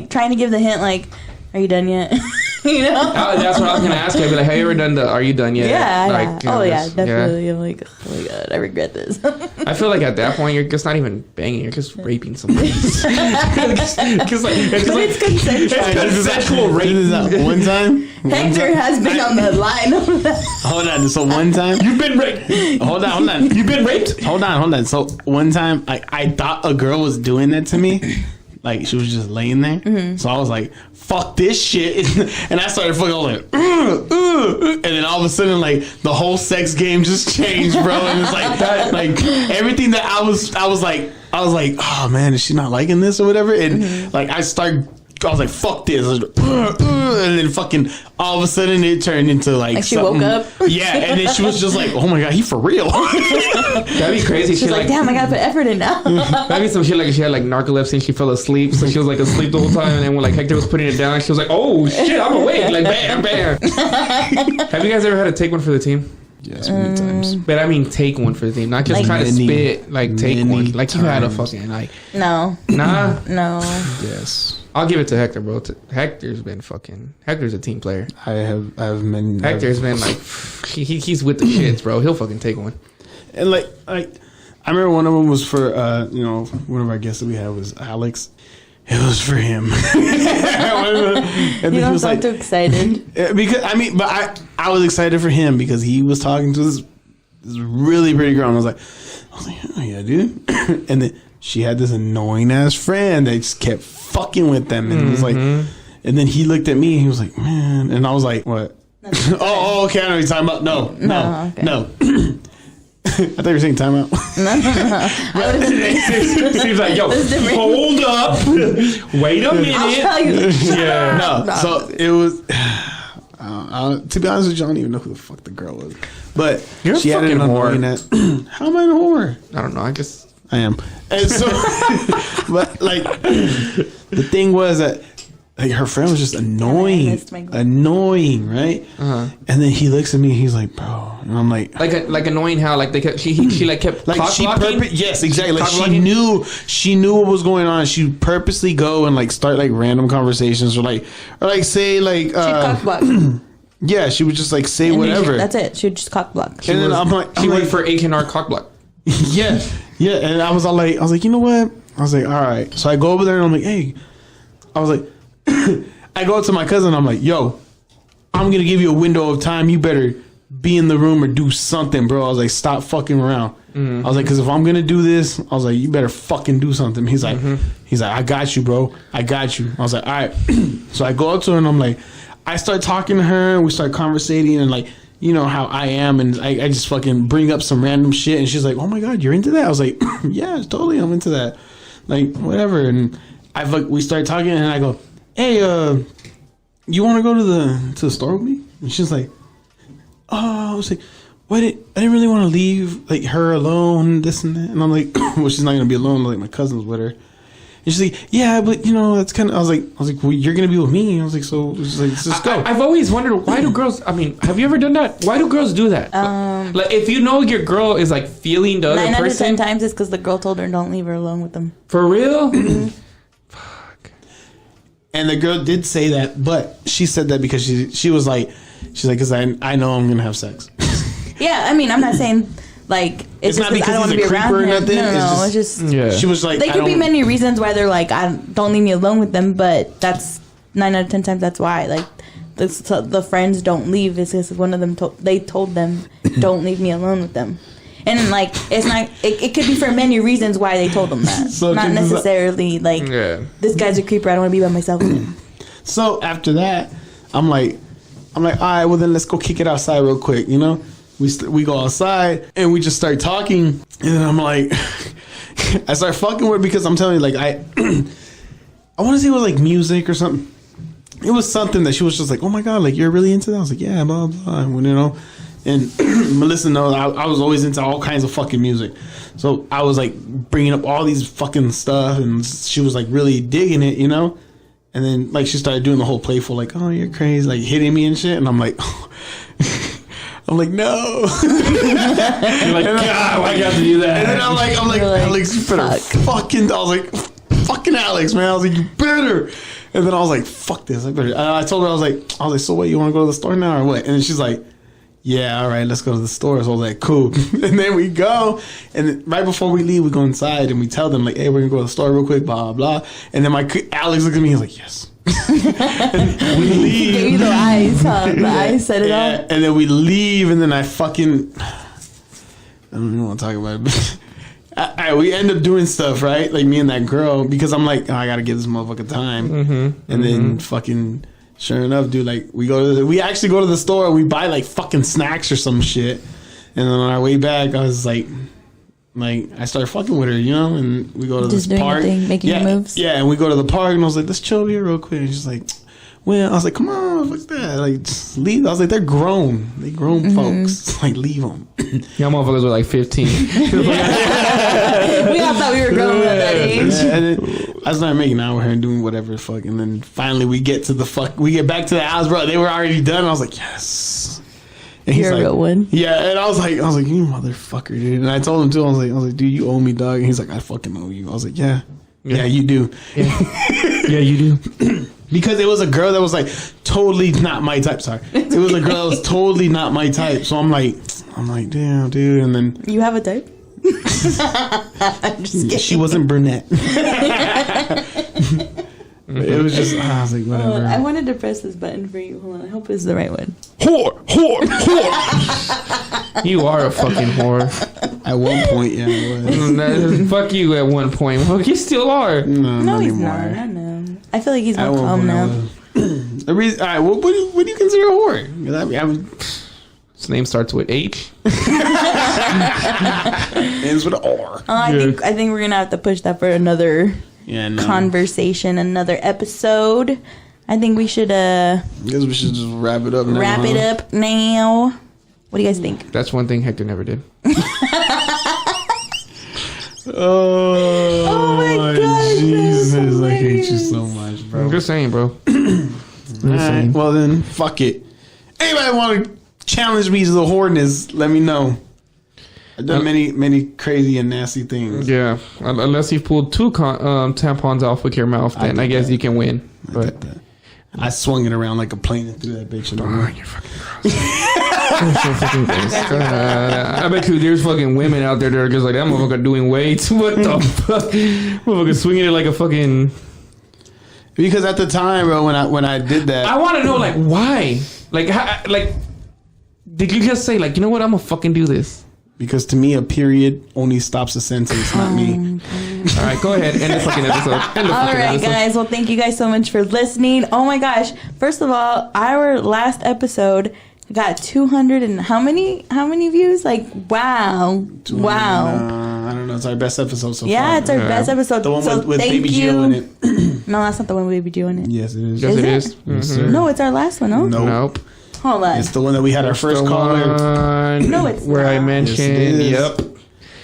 trying to give the hint, like, are you done yet? You know? That's what I was gonna ask you. I'd be like, have you ever done are you done yet? Yeah. Like, yeah. Yeah, definitely. Yeah. I'm like, oh my god, I regret this. I feel like at that point you're just not even banging, you're just raping somebody. It's consensual. It's consensual rape. One time, Hector has been on the line of that. Hold on. So one time you've been raped. Hold on. You've been raped. Hold on. So one time, I thought a girl was doing that to me. like she was just laying there. So I was like, fuck this shit. And I started fucking, I was like, and then all of a sudden, like, the whole sex game just changed, bro. And it's like that, like everything that I was like, oh man, is she not liking this or whatever? And like I was like, fuck this. And then fucking all of a sudden it turned into like she woke up. Yeah, and then she was just like, oh my god, he for real. That'd be crazy. She's like, damn, I gotta put effort in now. That'd be some shit like she had like narcolepsy and she fell asleep. So she was like asleep the whole time. And then when like Hector was putting it down, she was like, oh shit, I'm awake. Like bam, bam. Have you guys ever had to take one for the team? Yes, many times. But I mean, take one for the team, not just like, try to spit. Like take one. Like you had a fucking like. No. Nah. No. Yes. I'll give it to Hector, bro. Hector's a team player. I have many. Hector's been like, he's with the shits, bro. He'll fucking take one. And like I remember one of them was for one of our guests that we had was Alex. It was for him. And You don't sound too excited. Because I was excited for him because he was talking to this really pretty girl, and I was like, oh yeah, dude. And then she had this annoying ass friend that just kept fucking with them, and it was like, and then he looked at me and he was like, man, and I was like, what? Oh, okay, I know what you're talking about. No. I thought you were saying timeout. No. Seems like, yo, hold up. Wait a minute. I'll tell you. Yeah. No. So it was. To be honest with you, I don't even know who the fuck the girl was. But you're she had an annoying that. How am I a whore? I don't know. I guess I am. And so, but like, the thing was that like her friend was just annoying, right? And then he looks at me, and he's like, "Bro," and I'm like annoying how like she like kept like she yes, exactly. Like she knew what was going on. She purposely go and like start like random conversations or like say like she cock block. Yeah, she would just like say whatever. That's it. She would just cock block. And then I'm like, she went for H&R cock block. Yeah. And I was like, you know what? I was like, all right. So I go over there and I'm like, hey, I was like. I go up to my cousin. I'm like, yo, I'm going to give you a window of time. You better be in the room or do something, bro. I was like, stop fucking around. I was like, because if I'm going to do this, I was like, you better fucking do something. He's like, I got you, bro. I got you. I was like, all right. So I go up to her and I'm like, I start talking to her and we start conversating and like, you know how I am. And I just fucking bring up some random shit. And she's like, oh my God, you're into that? I was like, yeah, totally. I'm into that. Like, whatever. And we start talking and I go, hey, you want to go to the store with me? And she's like, oh, I was like, I didn't really want to leave like her alone, this and that. And I'm like, well, she's not gonna be alone. Like my cousin's with her. And she's like, yeah, but you know, that's kind of. I was like, well, you're gonna be with me. I was like, so she's like, let's just go. I've always wondered why do girls? I mean, have you ever done that? Why do girls do that? Like, if you know your girl is like feeling the other person, 9 out of 10 times it's because the girl told her don't leave her alone with them. For real? And the girl did say that, but she said that because she was like, because I know I'm gonna have sex. Yeah, I mean, I'm not saying like it's just not because I don't want to be around or him. No, it's just yeah. She was like, there could be many reasons why they're like, don't leave me alone with them, but that's 9 out of 10 times that's why. Like the friends don't leave. It's just one of them they told them don't leave me alone with them. And like it's not. It could be for many reasons why they told them that. So not necessarily like this guy's a creeper. I don't want to be by myself with him. So after that, I'm like, all right. Well then let's go kick it outside real quick. You know, we go outside and we just start talking. And then I'm like, I start fucking with her because I'm telling you, like I want to say it was like music or something. It was something that she was just like, oh my God, like you're really into that. I was like, yeah, blah blah. You know. And Melissa knows I was always into all kinds of fucking music. So I was like bringing up all these fucking stuff and she was like really digging it, you know? And then like she started doing the whole playful like, oh, you're crazy, like hitting me and shit. And I'm like, oh. I'm like, no. You're like, God, why you have to do that? And then I'm like, Alex, you better fucking, I was like, fucking Alex, man. I was like, you better. And then I was like, fuck this. I better. I told her, I was like, so what, you want to go to the store now or what? And then she's like, yeah, all right, let's go to the store. So I was like, cool. And then we go, and right before we leave, we go inside and we tell them like, hey, we're gonna go to the store real quick, blah blah. And then Alex looks at me, he's like, yes. And we leave. Gave you the eyes, huh? The eyes set it up. And then we leave, and then I don't even want to talk about it. But we end up doing stuff, right? Like me and that girl, because I'm like, oh, I gotta give this motherfucker time. And then fucking, sure enough, dude, like we actually go to the store and we buy like fucking snacks or some shit. And then on our way back, I was like I started fucking with her, you know, and we go to Just this doing park, your thing, making your moves. Yeah, and we go to the park, and I was like, let's chill here real quick. And she's like, well, I was like, come on, what's that? Like, just leave. I was like, they're grown. They grown folks. Like, leave them. Y'all motherfuckers were like 15. We all thought we were grown at that age. Yeah, and then I started making out with her and doing whatever the fuck, and then finally we get back to the house, bro. They were already done. I was like, yes. And he's You're like, a real one. Yeah, and I was like, you motherfucker, dude. And I told him too. I was like, dude, you owe me, dog. And he's like, I fucking owe you. I was like, yeah, you do. Yeah, you do. Because it was a girl that was like totally not my type. Sorry, it was a girl that was totally not my type. So I'm like, damn, dude. And then You have a type? I'm just kidding. she wasn't brunette. It was just, I was like, whatever. I wanted to press this button for you. Hold on, I hope it's the right one. Whore. You are a fucking whore. At one point, yeah, I was. Fuck you at one point. Well, you still are. No, he's anymore. not. I know. I feel like he's At more one calm point I now. was. The reason, all right, what do you consider a whore? 'Cause I mean, His name starts with H. ends with an R. I think we're gonna have to push that for another conversation, another episode. I think we should I guess we should just wrap it up now. wrap it up now. What do you guys think? That's one thing Hector never did. Oh my God, Jesus, that's I hate you hilarious. so much, bro. I'm just saying, bro. Alright, well then, fuck it. Anybody want to challenge me to the whoreness, let me know. I've done many crazy and nasty things. Yeah, unless you pulled two tampons off with your mouth, then I guess you can win. But I swung it around like a plane and threw that bitch in the room. you're fucking gross. You're so fucking gross. I bet you there's fucking women out there that are just like, that motherfucker doing weights. What the fuck? Motherfucker swinging it like a fucking... Because at the time, bro, when I did that, I want to know, like, why? Like, did you just say, like, you know what, I'm gonna fucking do this? because to me a period only stops a sentence, not me. All right, go ahead. End the fucking episode. All right, guys. Well, thank you guys so much for listening. Oh my gosh. First of all, our last episode got 200 and how many views? Like, wow. Wow. I don't know. It's our best episode so far. Yeah, it's our best episode. The one so with thank Baby you. Jill in it. No, that's not the one with Baby Jill in it. Yes, it is. Yes, Is it it? is. Yes, sir. No, it's our last one. No? Nope. Hold on. It's the one that we had our first caller. No, it's where not. I mentioned. Yes, it is. Yep.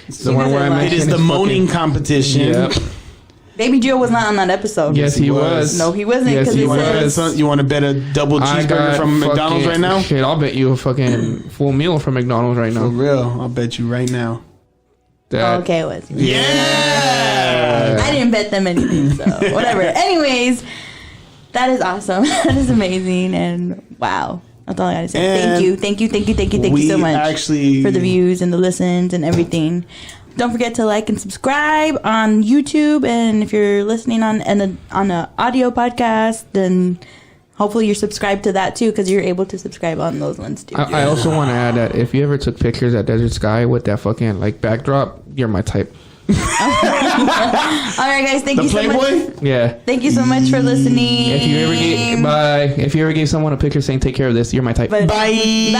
It's the You one guys where are I lying. mentioned. It is the his moaning fucking- competition. Yep. Baby Jill was not on that episode. Yes, he was. No, he wasn't. Yes, Because he it was. says You want to bet a double I cheeseburger got from McDonald's fucking- right now? Shit, I'll bet you a fucking full meal from McDonald's right For now. real, I'll bet you right now. That- Oh, okay, it was. Yeah. I didn't bet them anything, so whatever. Anyways, that is awesome. That is amazing, and wow. That's all I gotta say. And Thank you so much actually for the views and the listens and everything. Don't forget to like and subscribe on YouTube, and if you're listening on an audio podcast, then hopefully you're subscribed to that too, because you're able to subscribe on those ones too. I also want to add that if you ever took pictures at Desert Sky with that fucking like backdrop, you're my type. All right, guys. Thank The you so Playboy? much. Yeah. Thank you so much for listening. If you ever gave someone a picture saying take care of this, you're my type. Bye. Bye.